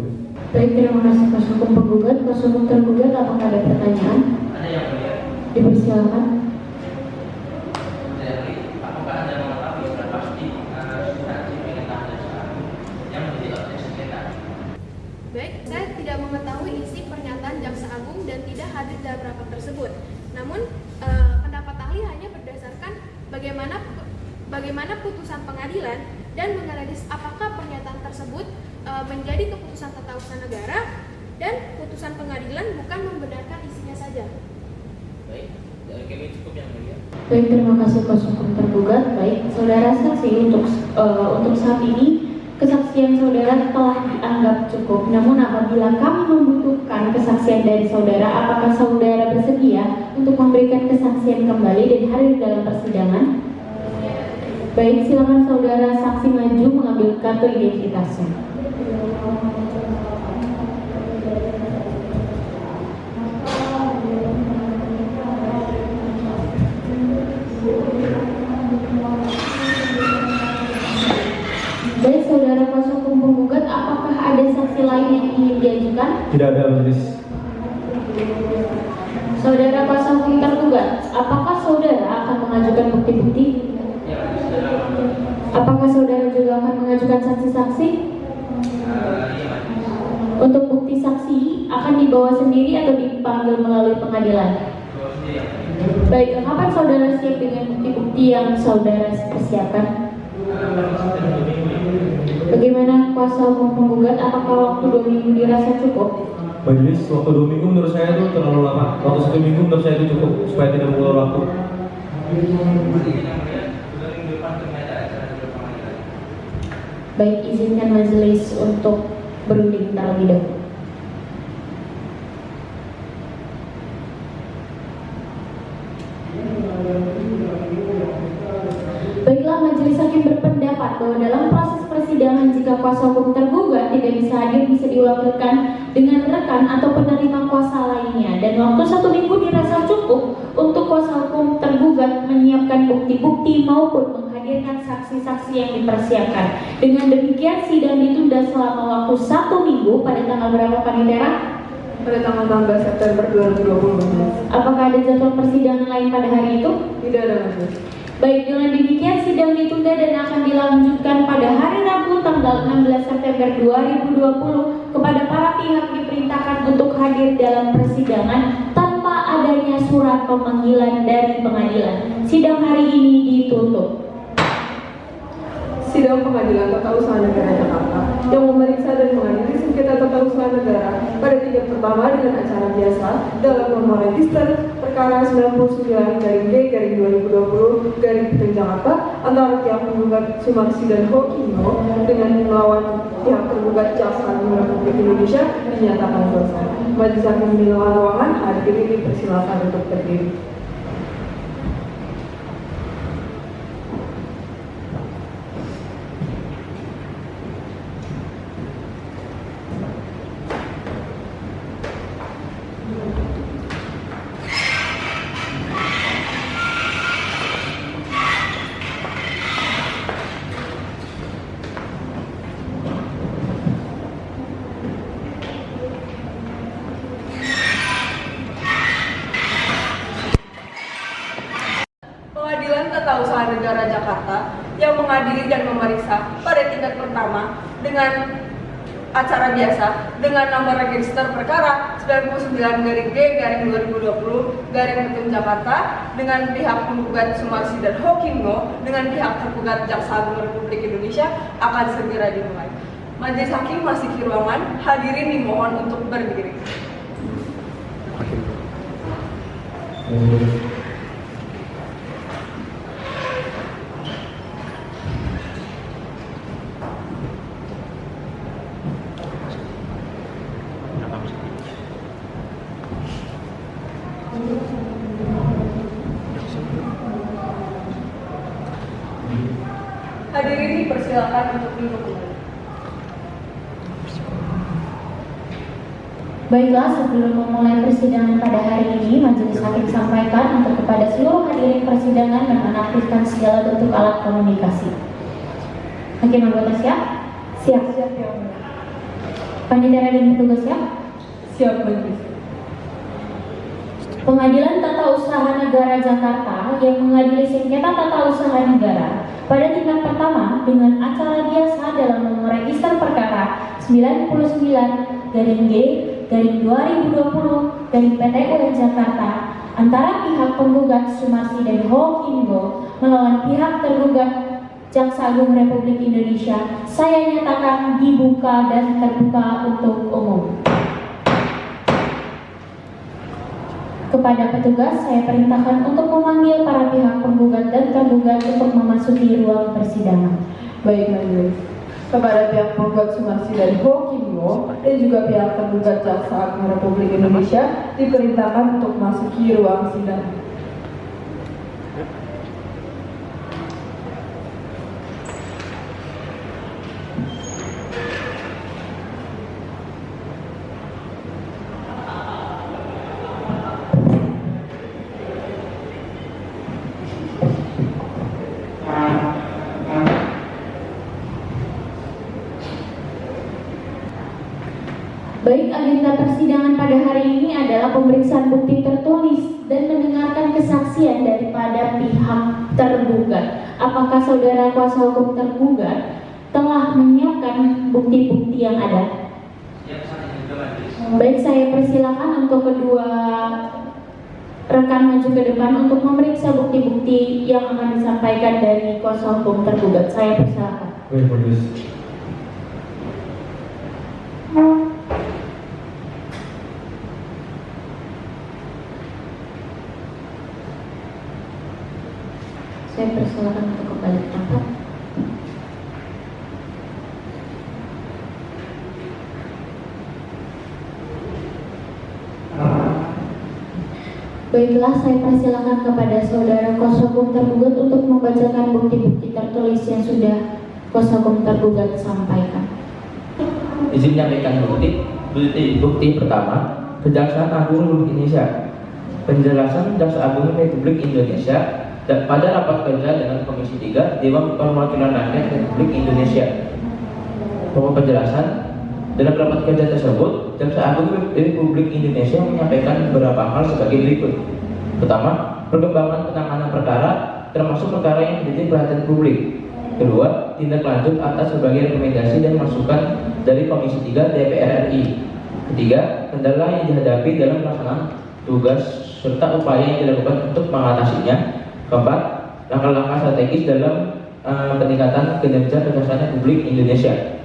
Baik, terima kasih kuasa hukum penggugat. Kuasa hukum tergugat, apakah ada pertanyaan? Ada yang mulia. Dipersilakan. Dari apakah Anda mengetahui sudah pasti substansi pernyataan jaksa agung yang menjadi objek sengketa? Baik, saya tidak mengetahui isi pernyataan jaksa agung dan tidak hadir dalam rapat tersebut. Namun pendapat ahli hanya berdasarkan bagaimana putusan pengadilan dan menganalisis apakah pernyataan tersebut menjadi keputusan tata usaha negara dan putusan pengadilan bukan membenarkan isinya saja. Baik, dari kami cukup yang mulia. Baik, terima kasih kuasa hukum tergugat. Baik, saudara saksi, untuk saat ini kesaksian saudara telah dianggap cukup. Namun apabila kami membutuhkan kesaksian dari saudara, apakah saudara bersedia untuk memberikan kesaksian kembali dan hadir dalam persidangan? Baik, silakan saudara saksi maju mengambil kartu identitasnya. Baik, saudara kuasa hukum penggugat, apakah ada saksi lain yang ingin diajukan? Tidak ada, Majelis. Saudara kuasa hukum tergugat, apakah saudara akan mengajukan bukti-bukti? Apakah saudara juga akan mengajukan saksi-saksi? Untuk bukti saksi akan dibawa sendiri atau dipanggil melalui pengadilan? Baik, kapan saudara siap dengan bukti-bukti yang saudara persiapkan? Bagaimana kuasa hukum penggugat, apakah waktu 2 minggu dirasa cukup? Majelis, waktu 2 minggu menurut saya itu terlalu lama. Waktu 1 minggu menurut saya itu cukup supaya tidak mengulur waktu. Baik, izinkan majelis untuk berunding terlebih dahulu. Baiklah, majelis hakim berpendapat bahwa dalam proses persidangan jika kuasa hukum tergugat tidak bisa hadir, bisa diwakilkan dengan rekan atau penerima kuasa lainnya, dan waktu 1 minggu dirasa cukup untuk kuasa hukum tergugat menyiapkan bukti-bukti maupun menghadirkan saksi-saksi yang dipersiapkan. Dengan demikian sidang ditunda selama waktu 1 minggu pada tanggal berapa, Panitera? Pada tanggal 16 September 2020. Apakah ada jadwal persidangan lain pada hari itu? Tidak ada, Majelis. Baik, dengan demikian sidang ditunda dan akan dilanjutkan pada hari Rabu tanggal 16 September 2020. Kepada para pihak diperintahkan untuk hadir dalam persidangan tanpa adanya surat pemanggilan dari pengadilan. Sidang hari ini ditutup. Sidang Pengadilan Tata Usaha Negara Jakarta yang memeriksa dan mengadili sengketa tata usaha negara pada tingkat pertama dengan acara biasa dalam nomor register perkara 99/G/2020 Jakarta antara pihak penggugat Sumarsi dan Hokino dengan melawan pihak tergugat Jaksa Agung Republik Indonesia dinyatakan selesai. Majelis hakim di ruangan hadirin dipersilakan untuk berdiri. Pengadilan Tata Usaha Negara Jakarta yang mengadili dan memeriksa pada tingkat pertama dengan acara biasa dengan nomor register perkara 99/G/2020 Jakarta dengan pihak penggugat Sumarsi dan Hokino dengan pihak tergugat Jaksa Agung Republik Indonesia akan segera dimulai. Majelis hakim masih di ruangan, hadirin dimohon untuk berdiri. Hadirin dipersilakan untuk duduk kembali. Baiklah, sebelum memulai persidangan pada hari ini, Majelis Hakim sampaikan untuk kepada seluruh hadirin persidangan dan menaktifkan segala bentuk alat komunikasi. Hakim anggota siap? Siap. Siap yang mulia. Panitia dan petugas siap? Siap majelis. Pengadilan Tata Usaha Negara Jakarta yang mengadili sengketa tata usaha negara pada tingkat pertama dengan acara biasa dalam nomor register perkara 99-G/2020-PT UN Jakarta antara pihak penggugat Sumarsi dan Ho Kingo melawan pihak tergugat Jaksa Agung Republik Indonesia, saya nyatakan dibuka dan terbuka untuk umum. Kepada petugas, saya perintahkan untuk memanggil para pihak penggugat dan tergugat untuk memasuki ruang persidangan. Baik majelis. Kepada pihak penggugat Sumarsi dan Ho Kingo dan juga pihak tergugat Jaksa Agung Republik Indonesia diperintahkan untuk memasuki ruang sidang. Baik, agenda persidangan pada hari ini adalah pemeriksaan bukti tertulis dan mendengarkan kesaksian daripada pihak tergugat. Apakah saudara kuasa hukum tergugat telah menyiapkan bukti-bukti yang ada? Baik, saya persilakan untuk kedua rekan maju ke depan untuk memeriksa bukti-bukti yang akan disampaikan dari kuasa hukum tergugat. Saya persilakan. Baik, majelis. Saya persilakan untuk kembali ke tempat. Baiklah, saya persilakan kepada saudara kuasa hukum tergugat untuk membacakan bukti-bukti tertulis yang sudah kuasa hukum tergugat sampaikan. Izin menyampaikan bukti pertama, Kejaksaan Agung Republik Indonesia. Penjelasan Jaksa Agung Republik Indonesia pada rapat kerja dengan Komisi 3 Dewan Perwakilan Rakyat Republik Indonesia. Pokok penjelasan, dalam rapat kerja tersebut, Jaksa Agung Republik Indonesia menyampaikan beberapa hal sebagai berikut. Pertama, perkembangan penanganan perkara, termasuk perkara yang menjadi perhatian publik. Kedua, tindak lanjut atas berbagai rekomendasi dan masukan dari Komisi 3 DPR RI. Ketiga, kendala yang dihadapi dalam pelaksanaan tugas serta upaya yang dilakukan untuk mengatasinya. Keempat, langkah-langkah strategis dalam peningkatan kinerja Kejaksaan Republik Indonesia.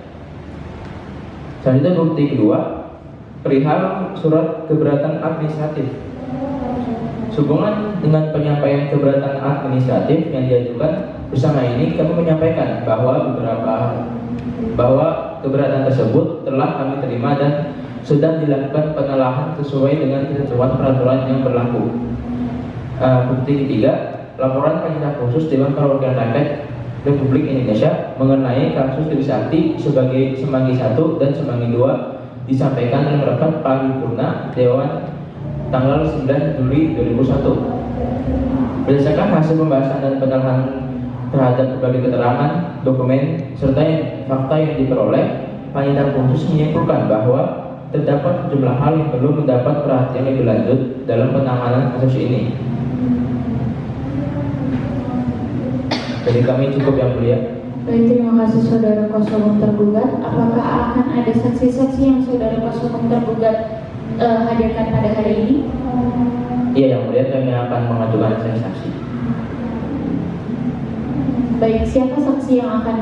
Selanjutnya bukti kedua, perihal surat keberatan administratif. Sehubungan dengan penyampaian keberatan administratif yang diajukan bersama ini, kami menyampaikan bahwa keberatan tersebut telah kami terima dan sedang dilakukan penelahan sesuai dengan ketentuan peraturan yang berlaku. Bukti ketiga, laporan panitia khusus Dewan Perwakilan Rakyat Republik Indonesia mengenai kasus Trisakti sebagai Semanggi 1 dan Semanggi 2 disampaikan dalam rapat paripurna Dewan tanggal 9 Juli 2001. Berdasarkan hasil pembahasan dan penelahan terhadap berbagai keterangan, dokumen, serta fakta yang diperoleh, panitia khusus menyimpulkan bahwa terdapat sejumlah hal yang perlu mendapat perhatian lebih lanjut dalam penanganan kasus ini. Jadi kami cukup yang mulia. Baik, terima kasih saudara kuasa hukum tergugat. Apakah akan ada saksi-saksi yang saudara kuasa hukum tergugat hadirkan pada hari ini? Iya yang mulia, kami akan mengajukan saksi. Baik, siapa saksi yang akan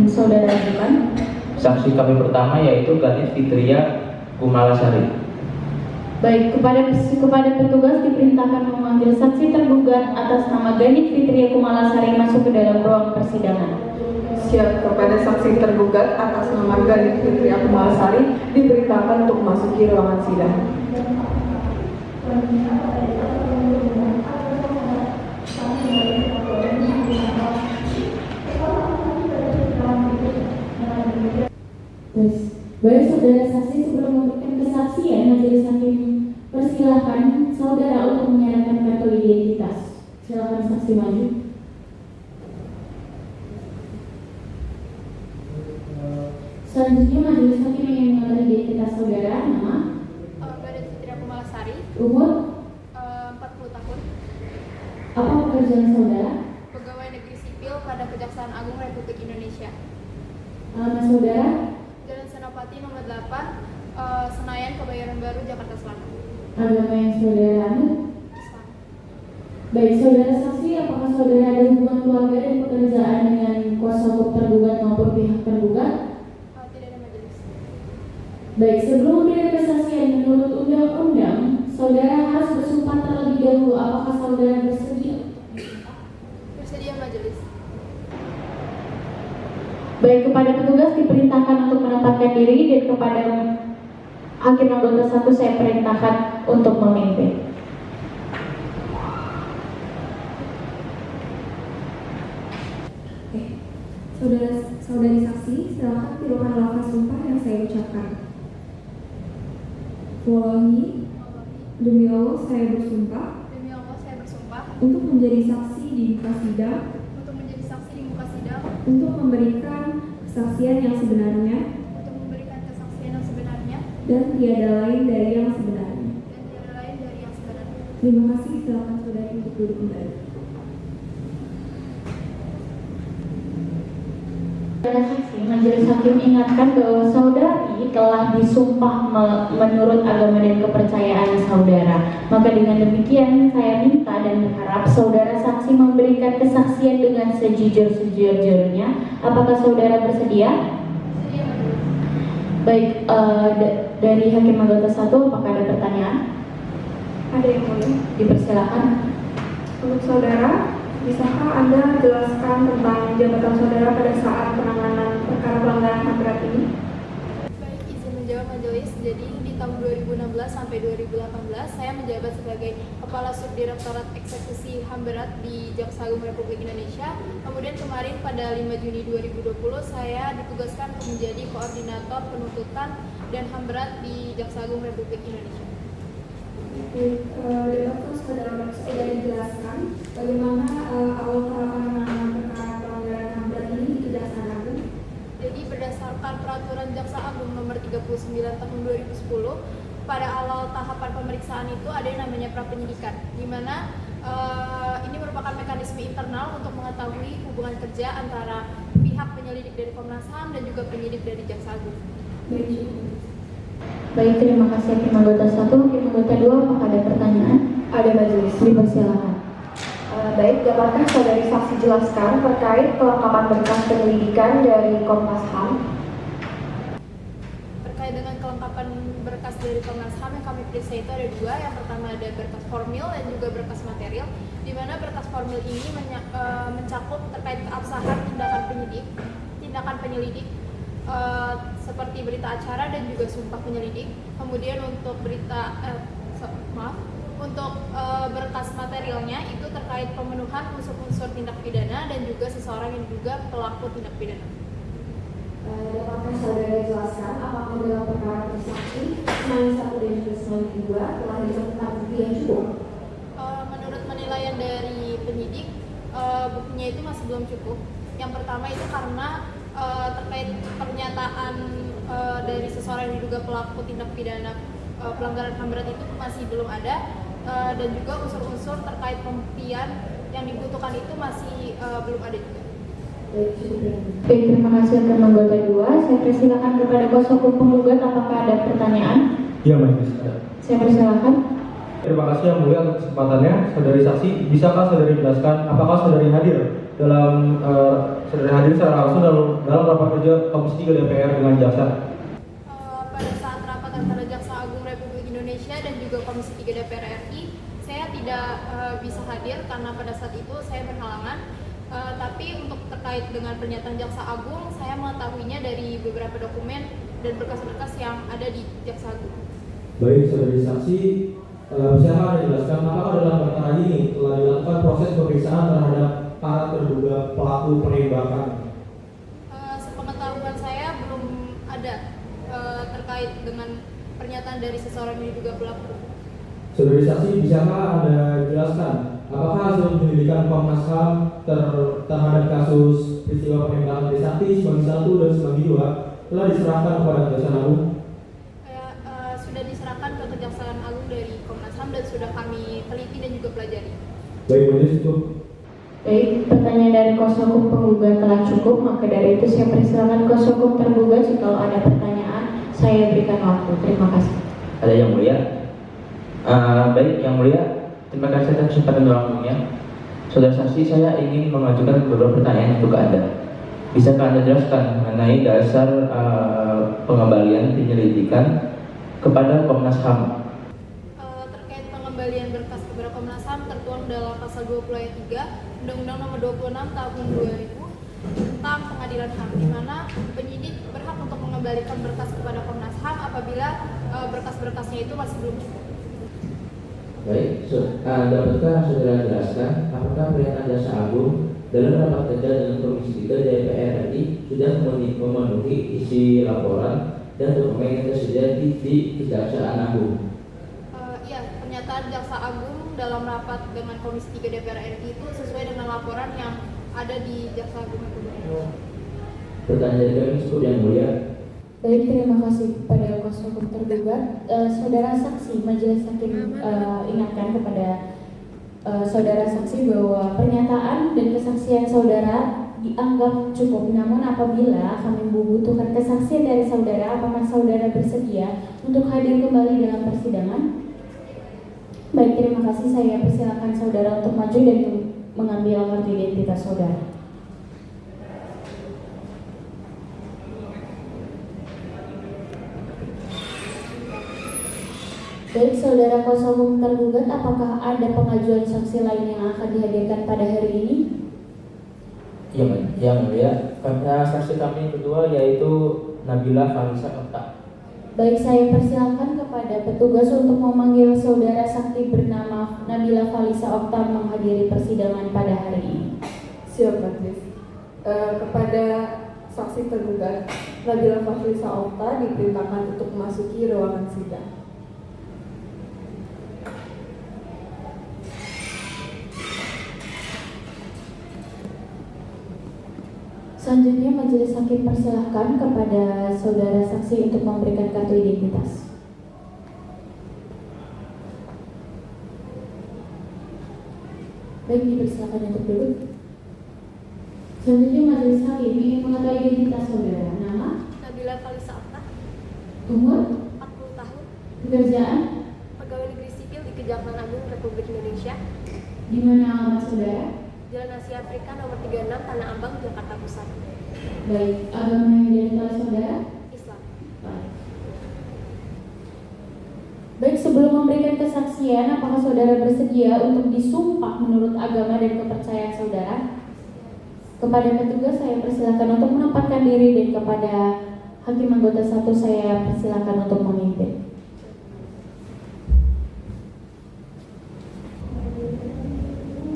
saudara ajukan? Saksi kami pertama yaitu Ganit Fitria Kumalasari. Baik, kepada petugas diperintahkan memanggil saksi tergugat atas nama Ganit Fitria Kumalasari masuk ke dalam ruang persidangan. Siap. Kepada saksi tergugat atas nama Ganit Fitria Kumalasari diperintahkan untuk memasuki ruangan sidang. Baik saudara saksi, sebelum memberikan kesaksian, majelis hakim persilahkan saudara untuk menyerahkan kartu identitas. Silakan saksi maju. Selanjutnya majelis hakim ingin mengetahui identitas saudara, nama, Badan Fitria Kumalasari, umur, 40 tahun, apa pekerjaan saudara, pegawai negeri sipil pada Kejaksaan Agung Republik Indonesia. alamat saudara, Jalan Senopati nomor 8, Senayan, Kebayoran Baru, Jakarta Selatan. agama yang saudara anut. Islam. Baik saudara saksi, apakah saudara ada hubungan keluarga dan pekerjaan dengan kuasa hukum tergugat maupun pihak tergugat? Tidak ada majelis. Baik, sebelum memberikan kesaksian menurut undang-undang, saudara harus bersumpah terlebih dahulu. Apakah saudara bersedia? Bersedia majelis. Baik, kepada petugas diperintahkan untuk menempatkan diri dan kepada hakim anggota 1 saya perintahkan untuk memimpin. Saudari saksi, silakan tirukan lafaz sumpah yang saya ucapkan. Wallahi, demi Allah saya bersumpah Demi Allah saya bersumpah untuk menjadi saksi di muka sidang, untuk menjadi saksi di muka sidang, untuk memberikan kesaksian yang sebenarnya untuk memberikan kesaksian yang sebenarnya dan tiada lain dari yang sebenarnya. dan tiada lain dari yang sebenarnya. Terima kasih, silakan saudari untuk duduk kembali. Saudara saksi, majelis hakim ingatkan bahwa saudari telah disumpah menurut agama dan kepercayaan saudara. Maka dengan demikian saya minta dan berharap saudara saksi memberikan kesaksian dengan sejujur-sejujurnya. Apakah saudara bersedia? Baik, dari hakim anggota 1 apakah ada pertanyaan? Ada yang mulia. Dipersilakan. Untuk saudara, bisakah Anda jelaskan tentang jabatan saudara pada saat penanganan perkara pelanggaran HAM berat ini? Baik, izin menjawab majelis. Jadi di tahun 2016 sampai 2018 saya menjabat sebagai Kepala Subdirektorat Eksekusi HAM Berat di Jaksa Agung Republik Indonesia. Kemudian kemarin pada 5 Juni 2020 saya ditugaskan untuk menjadi Koordinator Penuntutan dan HAM Berat di Jaksa Agung Republik Indonesia. Dapatkah saudara dijelaskan bagaimana awal tahapan penanganan perkara pelanggaran HAM berat ini di Kejaksaan Agung? Jadi berdasarkan Peraturan Jaksa Agung Nomor 39 Tahun 2010, pada awal tahapan pemeriksaan itu ada yang namanya prapenyidikan, di mana ini merupakan mekanisme internal untuk mengetahui hubungan kerja antara pihak penyelidik dari Komnas HAM dan juga penyidik dari Jaksa Agung. Baik, terima kasih hakim anggota 1. Hakim anggota 2 apakah ada pertanyaan? Ada majelis. Dipersilakan. Baik, dapatkah saudari saksi jelaskan terkait kelengkapan berkas penyelidikan dari Komnas HAM? Terkait dengan kelengkapan berkas dari Komnas HAM yang kami periksa itu ada 2. Yang pertama ada berkas formil dan juga berkas material, di mana berkas formil ini mencakup terkait keabsahan tindakan penyelidik seperti berita acara dan juga sumpah penyelidik. Kemudian untuk berkas materialnya itu terkait pemenuhan unsur-unsur tindak pidana dan juga seseorang yang diduga pelaku tindak pidana. Dapatkah saudara jelaskan apakah dalam perkara tersaksi Senayan 1 dan juga Senayan 2 telah ditemukan bukti yang cukup? Menurut penilaian dari penyidik, buktinya itu masih belum cukup. Yang pertama itu karena terkait pernyataan dari seseorang yang diduga pelaku tindak pidana pelanggaran HAM berat itu masih belum ada, dan juga unsur-unsur terkait pembuktian yang dibutuhkan itu masih belum ada juga. Baik, terima kasih hakim anggota 2. Saya persilakan kepada kuasa hukum penggugat apakah ada pertanyaan? Iya, majelis. Saya persilakan. Terima kasih yang mulia atas kesempatannya. Saudari saksi, bisakah saudari jelaskan apakah saudari hadir secara langsung dalam rapat kerja Komisi 3 DPR dengan jaksa? Pada saat rapat antara Jaksa Agung Republik Indonesia dan juga Komisi 3 DPR RI, saya tidak bisa hadir karena pada saat itu saya berhalangan. Tapi untuk terkait dengan pernyataan Jaksa Agung, saya mengetahuinya dari beberapa dokumen dan berkas-berkas yang ada di Jaksa Agung. Baik, saudari saksi, bisakah Anda jelaskan apakah dalam perkara ini telah dilakukan proses pemeriksaan terhadap para terduga pelaku penembakan? Sepengetahuan saya belum ada terkait dengan pernyataan dari seseorang yang diduga pelaku. Saudari saksi, bisakah Anda jelaskan apakah hasil penyelidikan Komnas HAM terhadap kasus peristiwa penembakan Trisakti Semanggi 1 dan Semanggi 2 telah diserahkan kepada Kejaksaan Agung? Sudah diserahkan ke Kejaksaan Agung dari Komnas HAM dan sudah kami teliti dan juga pelajari. Baik, majelis cukup. Baik, pertanyaan dari kuasa hukum penggugat telah cukup, maka dari itu saya persilakan kuasa hukum tergugat jika ada pertanyaan, saya berikan waktu. Terima kasih. Ada yang mulia? Baik, yang mulia, terima kasih atas kesempatan waktunya. Saudara saksi, saya ingin mengajukan beberapa pertanyaan untuk Anda. Bisakah Anda jelaskan mengenai dasar pengembalian penyelidikan kepada Komnas HAM? Terkait pengembalian berkas kepada Komnas HAM tertuang dalam pasal 20 ayat 3 Undang-Undang Nomor 26 Tahun 2000 tentang Pengadilan HAM, di mana penyidik berhak untuk mengembalikan berkas kepada Komnas HAM apabila berkas-berkasnya itu masih belum cukup. Baik, dapatkah saudara jelaskan apakah pernyataan jaksa agung dalam rapat kerja dengan Komisi 3 DPR RI sudah memenuhi isi laporan dan dokumen yang tersedia di Kejaksaan Agung? Iya, pernyataan jaksa agung dalam rapat dengan Komisi 3 DPR RI itu sesuai dengan laporan yang ada di Jaksa Agung Republik Indonesia. Pertanyaan dari kami cukup, yang mulia. Baik, terima kasih kepada kuasa hukum tergugat. Saudara saksi, majelis hakim ingatkan kepada saudara saksi bahwa pernyataan dan kesaksian saudara dianggap cukup. Namun apabila kami membutuhkan kesaksian dari saudara, apakah saudara bersedia untuk hadir kembali dalam persidangan? Baik, terima kasih. Saya persilakan saudara untuk maju dan mengambil kartu identitas saudara. Baik, saudara kuasa hukum tergugat, apakah ada pengajuan saksi lain yang akan dihadirkan pada hari ini? Iya, yang mulia. Saksi kami kedua yaitu Nabila Falisa Okta. Baik, saya persilakan kepada petugas untuk memanggil saudara sakti bernama Nabila Falisa Okta menghadiri persidangan pada hari ini. Siap, majelis. Kepada saksi tergugat, Nabila Falisa Okta diperintahkan untuk memasuki ruangan sidang. Selanjutnya majelis hakim persilahkan kepada saudara saksi untuk memberikan kartu identitas. Baik, dipersilakan untuk duduk. Selanjutnya majelis hakim ingin mengetahui identitas saudara. Nama? Nabila Falisa Okta, Umur? 40 tahun, Pekerjaan? pegawai negeri sipil di Kejaksaan Agung Republik Indonesia, Di mana alamat saudara? Jalan Asia Afrika nomor 36 Tanah Abang, Jakarta Pusat. Baik, agama yang dianut oleh saudara? Islam. Baik, sebelum memberikan kesaksian, apakah saudara bersedia untuk disumpah menurut agama dan kepercayaan saudara? Kepada petugas saya persilakan untuk menempatkan diri dan kepada hakim anggota 1 saya persilakan untuk memimpin.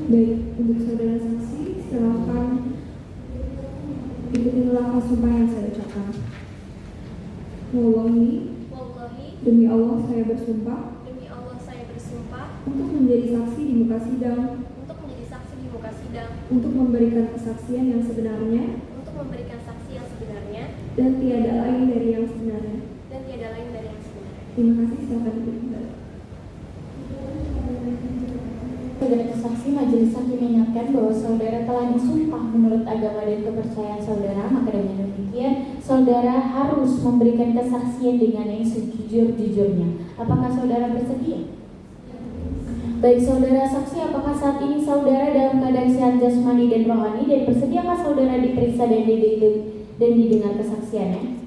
Baik, untuk saudara saksi, silakan ikuti langkah sumpah yang saya ucapkan. Wallahi, demi Allah saya bersumpah demi Allah saya bersumpah untuk menjadi saksi di muka sidang, untuk menjadi saksi di muka sidang, untuk memberikan kesaksian yang sebenarnya untuk memberikan saksi yang sebenarnya dan tiada lain dari yang sebenarnya. dan tiada lain dari yang sebenarnya. Terima kasih, silakan duduk kembali. Saudara saksi, majelis hakim mengingatkan bahwa saudara telah disumpah menurut agama dan kepercayaan saudara, maka dengan demikian saudara harus memberikan kesaksian dengan yang sejujur-jujurnya. Apakah saudara bersedia? Baik, saudara saksi, apakah saat ini saudara dalam keadaan sehat jasmani dan rohani dan bersediakah saudara diperiksa dan didengar kesaksiannya?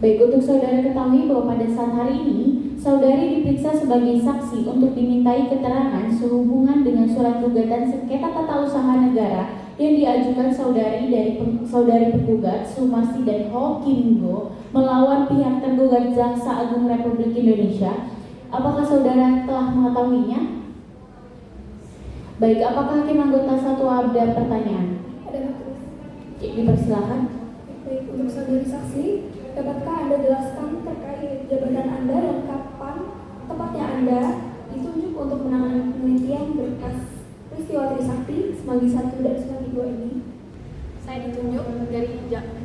Baik, untuk saudara ketahui bahwa pada saat hari ini saudari diperiksa sebagai saksi untuk dimintai keterangan sehubungan dengan surat gugatan sengketa tata usaha negara yang diajukan saudari penggugat Sumarsi dan Hokimgo melawan pihak tergugat Jaksa Agung Republik Indonesia. Apakah saudara telah mengetahuinya? Baik, apakah hakim anggota 1 ada pertanyaan? Dipersilakan. Baik, untuk saudari saksi, dapatkah Anda jelaskan terkait jabatan Anda dan kapan tepatnya Anda ditunjuk untuk menangani penelitian berkas peristiwa Trisakti Semanggi 1 dan Semanggi 2 ini? Saya ditunjuk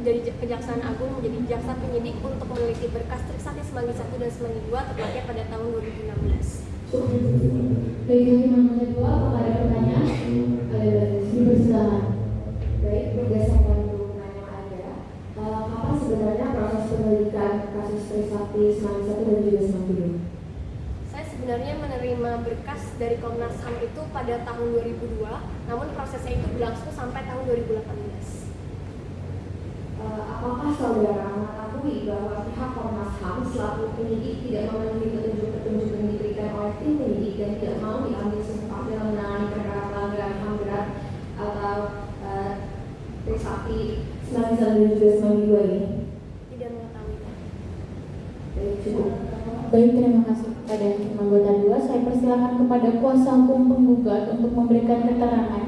dari Kejaksaan Agung menjadi jaksa penyidik untuk meneliti berkas Trisakti Semanggi 1 dan Semanggi 2 tepatnya pada tahun 2016. Baik, yang kedua, apakah ada pertanyaan? Dipersilakan. Baik, berdasarkan pertanyaan Anda, kapan sebenarnya proses penyelidikan kasus Trisakti Semanggi 1 dan juga Semanggi 2? Saya sebenarnya menerima berkas dari Komnas HAM itu pada tahun 2002, namun prosesnya itu berlangsung sampai tahun 2018. Apakah saudara mengetahui bahwa pihak Komnas HAM selaku penyidik tidak memenuhi petunjuk-petunjuk yang diberikan oleh tim penyidik dan tidak mau diambil sumpah dalam menangani perkara pelanggaran HAM berat atau Trisakti Semanggi 1 dan juga Semanggi 2 ini? Tidak mengetahui. Baik, cukup. Baik, terima kasih kepada anggota 2. Saya persilakan kepada kuasa hukum penggugat untuk memberikan keterangan,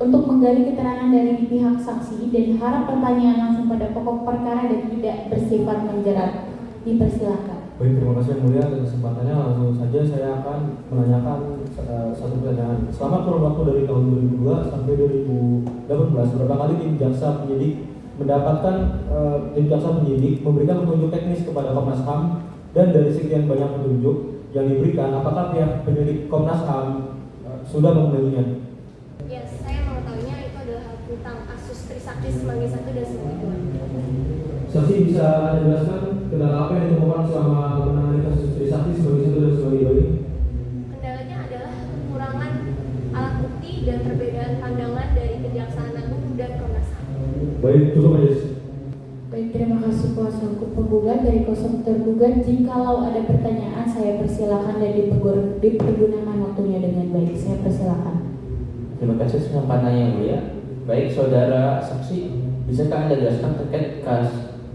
untuk menggali keterangan dari pihak saksi dan harap pertanyaan langsung pada pokok perkara dan tidak bersifat menjerat. Dipersilakan. Baik, terima kasih yang mulia atas kesempatannya. Langsung saja saya akan menanyakan satu pertanyaan. Selama kurun waktu dari tahun 2002 sampai 2018, berapa kali tim jaksa penyidik mendapatkan tim jaksa penyidik memberikan petunjuk teknis kepada Komnas HAM, dan dari sekian banyak petunjuk yang diberikan, apakah pihak penyidik Komnas HAM sudah memenuhinya? Ya, saya mengetahuinya itu adalah tentang kasus Trisakti Semanggi 1 dan Semanggi 2. Saksi bisa jelaskan kendala apa yang ditemukan selama menangani kasus Trisakti Semanggi 1 dan Semanggi 2 ini? Kendalanya adalah kekurangan alat bukti dan perbedaan pandangan dari Kejaksaan Agung dan Komnas HAM. Baik, cukup Majelis. Baik, terima kasih kuasa hukum penggugat. Dari kuasa tergugat, jikalau ada pertanyaan saya persilakan dan dipergunakan waktunya dengan baik. Saya persilakan. Terima kasih kesempatannya yang mulia. Baik, saudara saksi, bisakah Anda jelaskan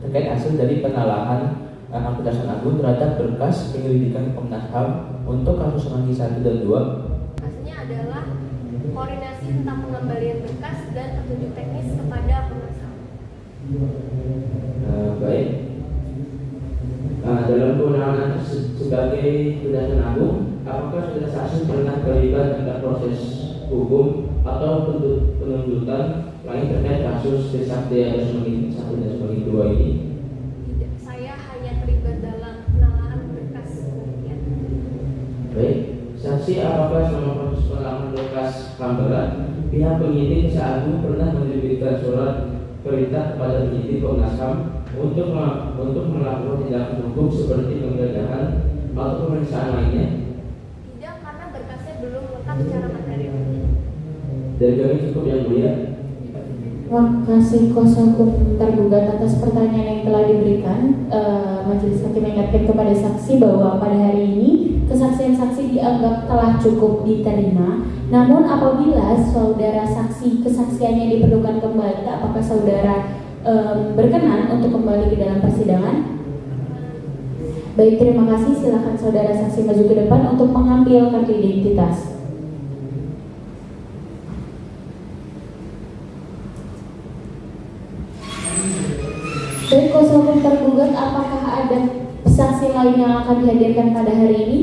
terkait hasil dari penalahan Kejaksaan Agung terhadap berkas penyelidikan Komnas HAM untuk kasus Semanggi 1 dan 2? Hasilnya adalah koordinasi tentang pengembalian berkas dan petunjuk teknis kepada Komnas HAM. Baik. Dalam kewenangan sebagai Kejaksaan Agung, apakah saudara saksi pernah terlibat dalam proses hukum atau penuntutan lain terkait kasus Trisakti Semanggi 1 dan Semanggi 2 ini? Tidak, saya hanya terlibat dalam penalahan berkas penelitian. Baik, saksi, apakah selama proses penalahan berkas HAM berat, pihak penyidik Kejaksaan Agung pernah menerbitkan surat perintah kepada penyidik Komnas HAM untuk melakukan tindakan hukum seperti penggeledahan atau pemeriksaan lainnya? Tidak, karena berkasnya belum lengkap secara material. Dari kami cukup yang mulia. Terima kasih kuasa hukum tergugat atas pertanyaan yang telah diberikan. Majelis Hakim mengingatkan kepada saksi bahwa pada hari ini kesaksian saksi dianggap telah cukup diterima. Namun apabila saudara saksi kesaksiannya diperlukan kembali, apakah saudara berkenan untuk kembali ke dalam persidangan? Baik, terima kasih. Silakan saudara saksi maju ke depan untuk mengambil kartu identitas. Baik, kuasa hukum tergugat, apakah ada saksi lain yang akan dihadirkan pada hari ini?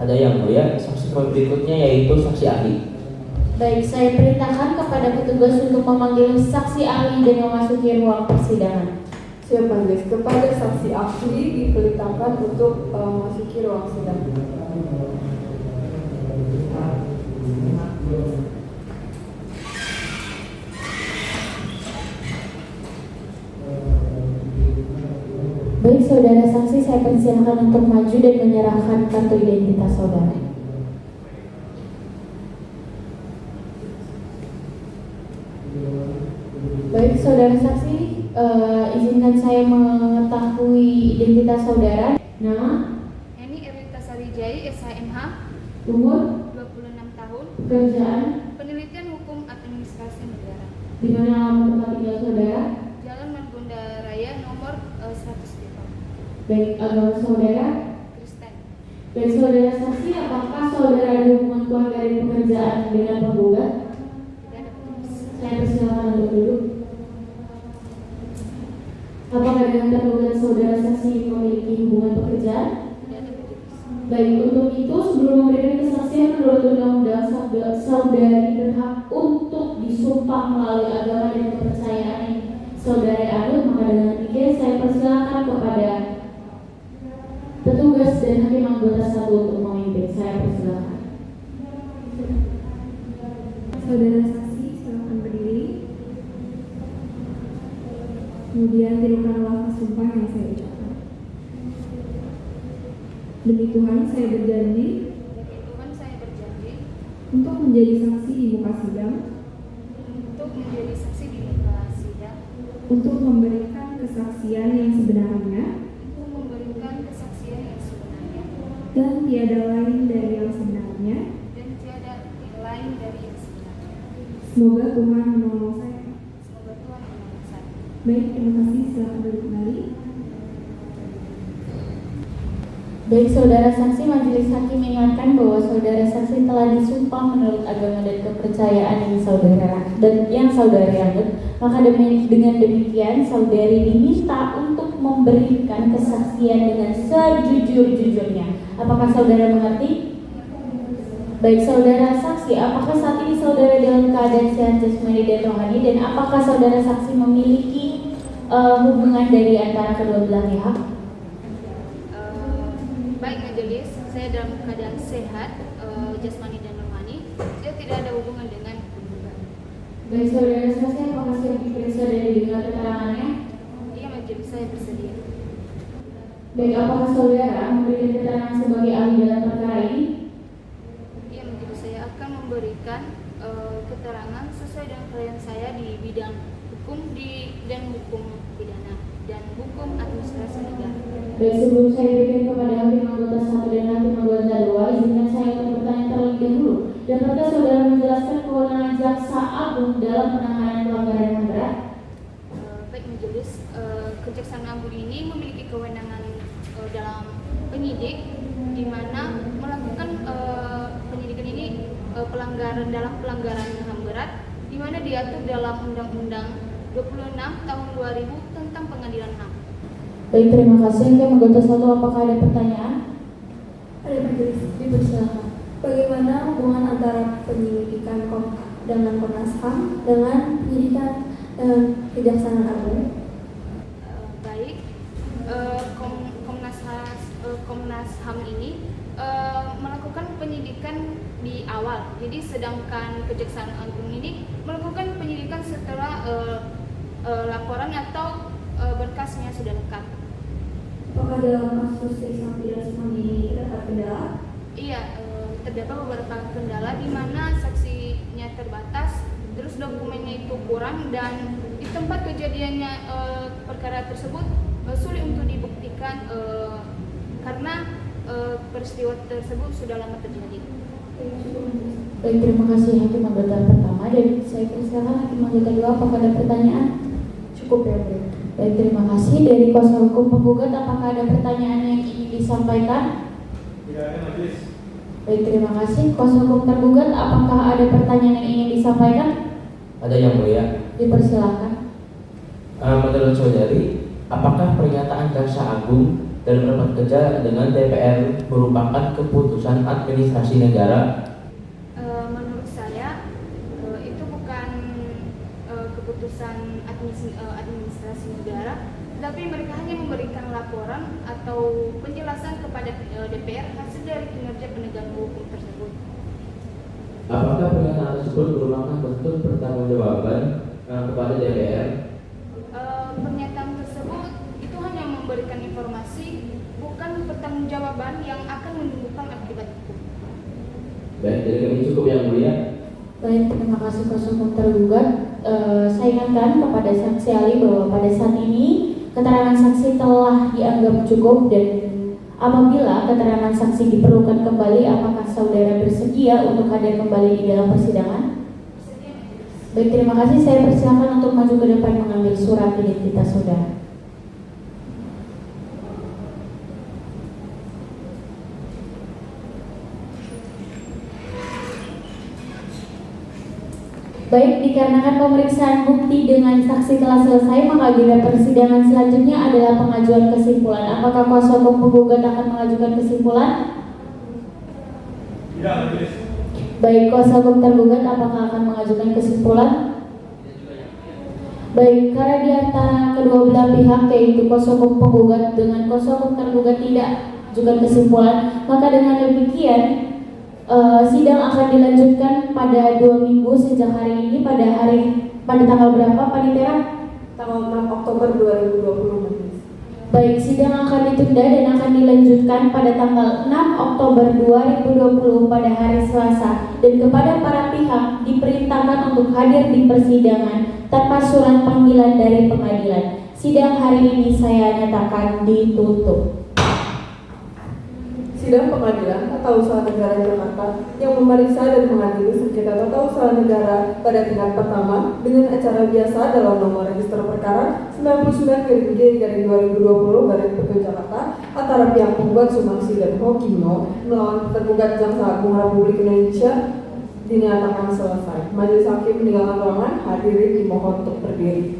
Ada yang mulia, saksi berikutnya yaitu saksi ahli. Baik, saya perintahkan kepada petugas untuk memanggil saksi ahli dan memasuki ruang persidangan. Siap Majelis, kepada saksi ahli diperintahkan untuk memasuki ruang sidang. Baik, saudara saksi, saya persilakan untuk maju dan menyerahkan kartu identitas saudara. Baik, saudara saksi, izinkan saya mengetahui identitas saudara. Nama? Eni Erlita Sarijai, SHMH, Umur? 26 tahun, Pekerjaan? penelitian hukum administrasi negara, Di mana alamat tempat tinggal saudara? Jalan Margonda Raya nomor 105, Baik, agama saudara? Kristen. Baik, saudara saksi, apakah saudara ada hubungan keluarga dari pekerjaan dengan penggugat? Tidak ada petugas. Saya persilakan untuk duduk. Eliza? Tidak ada majelis. Baik, untuk itu sebelum memberikan kesaksian menurut undang-undang, saudari berhak untuk disumpah melalui agama dan kepercayaan yang saudari anut. Maka dengan demikian saya persilakan kepada petugas dan hakim anggota 1 untuk memimpin. Saya persilakan. Saudara saksi, silakan berdiri. Kemudian tirukan lafaz sumpah yang saya ucapkan. Demi Tuhan, saya berjanji Demi Tuhan saya berjanji untuk menjadi saksi di muka sidang, untuk menjadi saksi di muka sidang, untuk memberikan kesaksian yang sebenarnya untuk memberikan kesaksian yang sebenarnya dan tiada lain dari yang sebenarnya. dan tiada lain dari yang sebenarnya. Semoga Tuhan menolong saya. Semoga Tuhan menolong saya. Baik, terima kasih. Silakan duduk kembali. Baik, saudara saksi, majelis hakim mengingatkan bahwa saudara saksi telah disumpah menurut agama dan kepercayaan yang saudara anut. Maka dengan demikian saudari diminta untuk memberikan kesaksian dengan sejujur-jujurnya. Apakah saudara mengerti? Baik, saudara saksi, apakah saat ini saudara dalam keadaan sehat jasmani dan rohani, dan apakah saudara saksi memiliki hubungan dari antara kedua belah pihak? Baik majelis, saya dalam keadaan sehat, jasmani dan rohani. Saya tidak ada hubungan dengan penggugat. Baik, saudara saksi, apakah siap diperiksa dan didengar keterangannya? Iya majelis, saya bersedia. Baik, apakah saudara memberikan keterangan sebagai ahli dalam perkara ini? Iya majelis, saya akan memberikan keterangan sesuai dengan klien saya di bidang hukum dan hukum pidana dan hukum administrasi negara. Baik, sebelum saya berikan kepada hakim anggota 1 dan hakim anggota 2, izinkan saya untuk bertanya terlebih dahulu. Dapatkah saudara menjelaskan kewenangan jaksa agung dalam penanganan pelanggaran yang berat? Baik majelis, Kejaksaan Agung ini memiliki kewenangan dalam penyidik, di mana melakukan penyidikan ini pelanggaran HAM berat, di mana diatur dalam Undang-Undang 26 tahun 2000 tentang pengadilan HAM. Baik, terima kasih. Hakim anggota 1, apakah ada pertanyaan? Ada majelis. Dipersilakan. Bagaimana hubungan antara penyelidikan dengan Komnas HAM dengan penyidikan Kejaksaan Agung? Baik, Komnas HAM ini melakukan penyidikan di awal. Jadi sedangkan Kejaksaan Agung ini melakukan penyidikan setelah laporan atau berkasnya sudah lengkap. Apakah dalam kasus Trisakti Rasman ini terdapat kendala? Iya, terdapat beberapa kendala di mana saksinya terbatas, terus dokumennya itu kurang, dan di tempat kejadiannya perkara tersebut sulit untuk dibuktikan karena peristiwa tersebut sudah lama terjadi. Baik, terima kasih hakim anggota pertama, dan saya persilakan hakim anggota 2, apakah ada pertanyaan? Cukup ya, Bu. Baik, terima kasih. Dari kuasa hukum penggugat, apakah ada pertanyaan yang ingin disampaikan? Tidak ada majelis. Baik, terima kasih. Kuasa hukum tergugat, apakah ada pertanyaan yang ingin disampaikan? Ada yang mulia. Dipersilakan. Menurut saudari, apakah pernyataan Jaksa Agung dalam rapat kerja dengan DPR merupakan keputusan administrasi negara? Menurut saya itu bukan keputusan administrasi negara, tapi mereka hanya memberikan laporan atau penjelasan kepada DPR hasil dari kinerja penegakan hukum tersebut. Apakah pernyataan tersebut merupakan bentuk pertanggungjawaban kepada DPR? Pernyataan tersebut itu hanya memberikan informasi, bukan pertanggungjawaban yang akan menimbulkan akibat hukum. Baik, dari kami cukup yang mulia. Baik, terima kasih kuasa hukum tergugat. Saya ingatkan kepada saksi ahli bahwa pada saat ini keterangan saksi telah dianggap cukup, dan apabila keterangan saksi diperlukan kembali, apakah saudara bersedia untuk hadir kembali di dalam persidangan? Baik, terima kasih. Saya persilakan untuk maju ke depan mengambil surat identitas saudara. Baik, dikarenakan pemeriksaan bukti dengan saksi telah selesai, maka agenda persidangan selanjutnya adalah pengajuan kesimpulan. Apakah kuasa hukum penggugat akan mengajukan kesimpulan? Tidak, majelis. Baik, kuasa hukum tergugat apakah akan mengajukan kesimpulan? Baik, karena di antara kedua belah pihak yaitu kuasa hukum penggugat dengan kuasa hukum tergugat tidak mengajukan kesimpulan, maka dengan demikian sidang akan dilanjutkan pada 2 minggu sejak hari ini pada tanggal berapa, Panitera? Tanggal 6 Oktober 2020. Baik, sidang akan ditunda dan akan dilanjutkan pada tanggal 6 Oktober 2020 pada hari Selasa, dan kepada para pihak diperintahkan untuk hadir di persidangan tanpa surat panggilan dari pengadilan. Sidang hari ini saya nyatakan ditutup. Sidang Pengadilan Tata Usaha Negara Jakarta yang memeriksa dan mengadili sengketa tata usaha negara pada tingkat pertama dengan acara biasa dalam nomor register perkara 99-G/2020 Jakarta antara pihak penggugat Sumarsi dan Hokino melawan tergugat Jaksa Agung Republik Indonesia dinyatakan selesai. Majelis Hakim meninggalkan ruangan, hadirin dimohon untuk berdiri.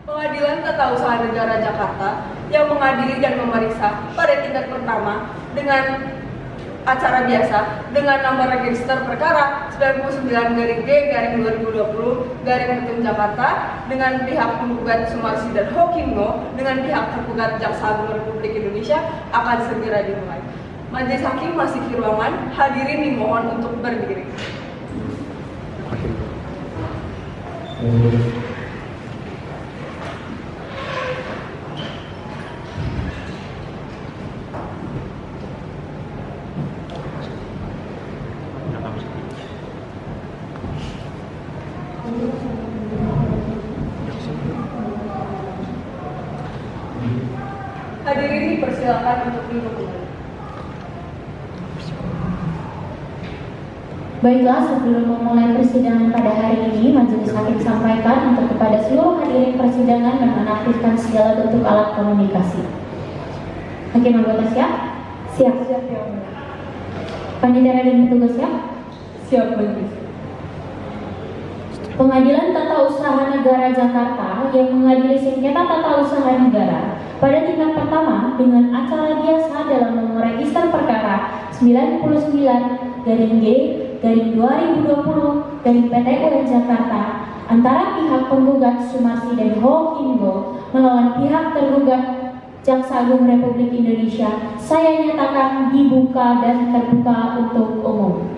Pengadilan Tata Usaha Negara Jakarta yang mengadili dan memeriksa pada tingkat pertama dengan acara biasa dengan nomor register perkara 99-G/2020 Jakarta dengan pihak penggugat Sumarsi dan Hokino dengan pihak tergugat Jaksa Agung Republik Indonesia akan segera dimulai. Majelis Hakim masih di ruangan, hadirin dimohon untuk berdiri. Hadirin dipersilakan untuk duduk kembali. Baiklah, sebelum memulai persidangan pada hari ini, Majelis Hakim sampaikan untuk kepada seluruh hadirin persidangan dan menaktifkan segala bentuk alat komunikasi. Hakim anggota siap? Siap. Siap ya, Mulia. Panitia dan petugas siap? Siap, Majelis. Pengadilan Tata Usaha Negara Jakarta yang mengadili sengketa tata usaha negara pada tingkat pertama dengan acara biasa dalam nomor register perkara 99-G/2020 Jakarta antara pihak penggugat Sumarsi dan Hokino melawan pihak tergugat Jaksa Agung Republik Indonesia, saya nyatakan dibuka dan terbuka untuk umum.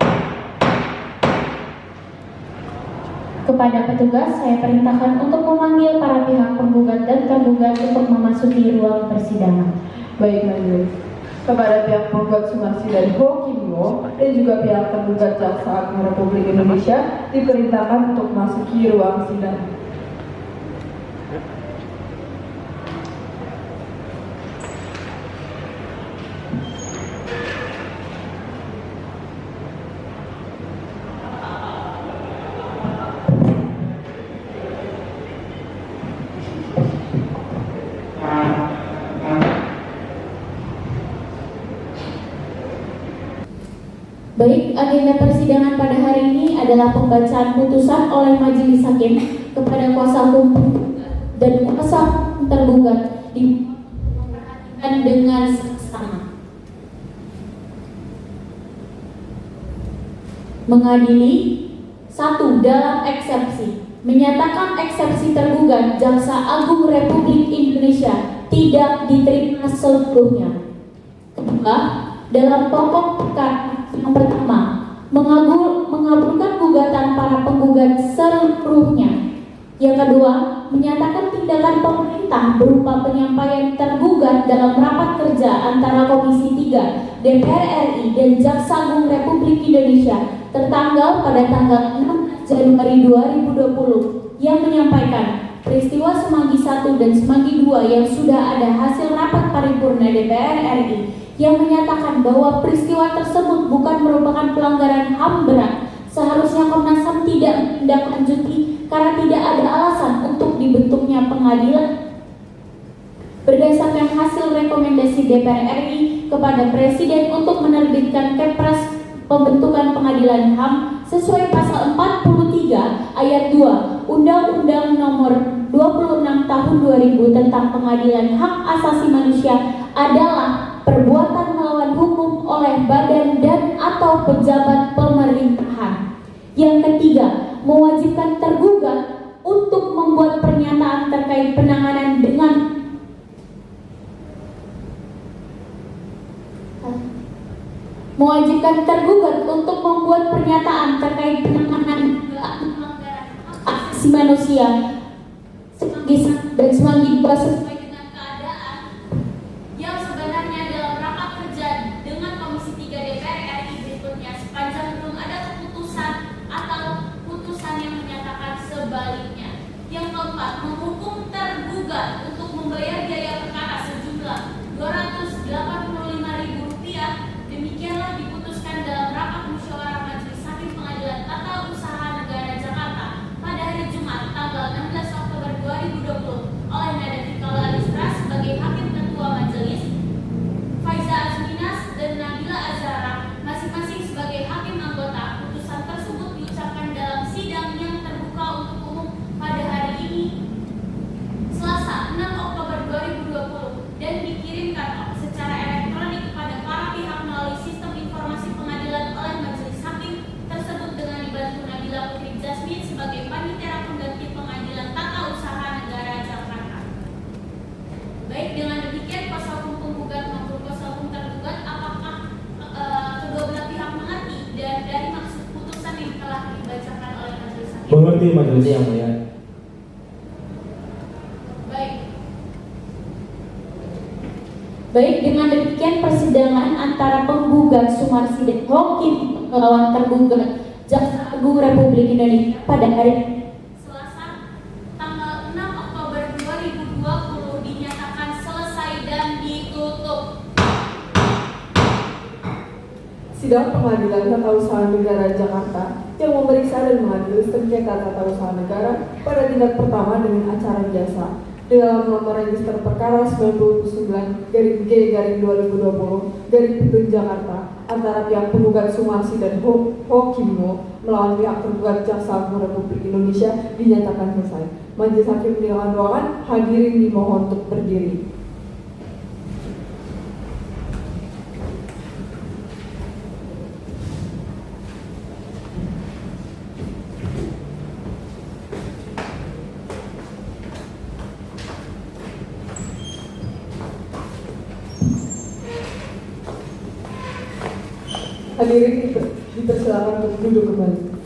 Kepada petugas, saya perintahkan untuk memanggil para pihak penggugat dan tergugat untuk memasuki ruang persidangan. Baik, Majelis. Kepada pihak penggugat Sumarsi dan Hokino dan juga pihak tergugat Jaksa Agung Republik Indonesia diperintahkan untuk memasuki ruang sidang. Baik, agenda persidangan pada hari ini adalah pembacaan putusan oleh Majelis Hakim kepada kuasa hukum dan kuasa hukum tergugat diperhatikan dengan seksama. Mengadili 1. Dalam eksepsi menyatakan eksepsi tergugat Jaksa Agung Republik Indonesia tidak diterima seluruhnya. Kedua, dalam pokok perkara yang pertama, mengabulkan gugatan para penggugat seluruhnya. Yang kedua, menyatakan tindakan pemerintah berupa penyampaian tergugat dalam rapat kerja antara Komisi 3 DPR RI dan Jaksa Agung Republik Indonesia tertanggal pada tanggal 6 Januari 2020 yang menyampaikan peristiwa Semanggi 1 dan Semanggi 2 yang sudah ada hasil rapat paripurna DPR RI yang menyatakan bahwa peristiwa tersebut bukan merupakan pelanggaran HAM berat. Seharusnya Komnas HAM tidak menindaklanjuti karena tidak ada alasan untuk dibentuknya pengadilan. Berdasarkan hasil rekomendasi DPR RI kepada Presiden untuk menerbitkan Kepres pembentukan pengadilan HAM sesuai pasal 43 ayat 2 Undang-Undang Nomor 26 Tahun 2000 tentang Pengadilan Hak Asasi Manusia adalah perbuatan melawan hukum oleh badan dan atau pejabat pemerintahan. Yang ketiga, mewajibkan tergugat untuk membuat pernyataan terkait penanganan dengan mewajibkan tergugat untuk membuat pernyataan terkait penanganan pelanggaran hak asasi manusia dan Semanggi 2 sesuai dengan keadaan yang sebenarnya dalam rapat kerja dengan Komisi 3 DPR RI berikutnya sepanjang belum ada keputusan atau putusan yang menyatakan sebaliknya. Yang keempat, menghukum tergugat untuk membayar biaya perkara sejumlah Rp285.000. Demikianlah diputuskan dalam rapat musyawarah Majelis Hakim Pengadilan Tata Usaha Negara Jakarta pada hari Jumat tanggal 16 Oktober 2020 oleh Nada Fikaula Alistra sebagai Hakim Ketua Majelis, Faiza Azminas dan Nabila Azhara masing-masing sebagai Hakim Anggota. Putusan tersebut diucapkan dalam sidang yang terbuka untuk umum pada hari ini Selasa 6 Oktober 2020 dan dikirimkan secara elektronik kepada para pihak melalui sistem informasi pengadilan oleh Majelis Hakim tersebut dengan dibantu Nabila Putri Jasmine sebagai Panitera Pengganti Pengadilan Tata Usaha Negara Jakarta. Baik, dengan demikian kuasa hukum penggugat maupun kuasa hukum tergugat, apakah kedua belah pihak mengerti dan dari maksud putusan yang telah dibacakan oleh Majelis Hakim? Mengerti Majelis yang mulia. Baik, dengan demikian persidangan antara penggugat Sumarsi dan Hakim melawan tergugat Jaksa Agung Republik Indonesia pada hari Selasa tanggal 6 Oktober 2020 dinyatakan selesai dan ditutup. Sidang Pengadilan Tata Usaha Negara Jakarta yang memeriksa dan mengadili sengketa tata usaha negara pada tindak pertama dengan acara biasa dalam nomor register perkara 99-G-2020 Jakarta antara pihak penggugat Sumarsi dan Hokimmo melawan pihak tergugat Jaksa Agung Republik Indonesia dinyatakan selesai. Majelis Hakim meninggalkan ruangan, hadirin dimohon untuk berdiri. Hadirin dipersilakan untuk duduk kembali.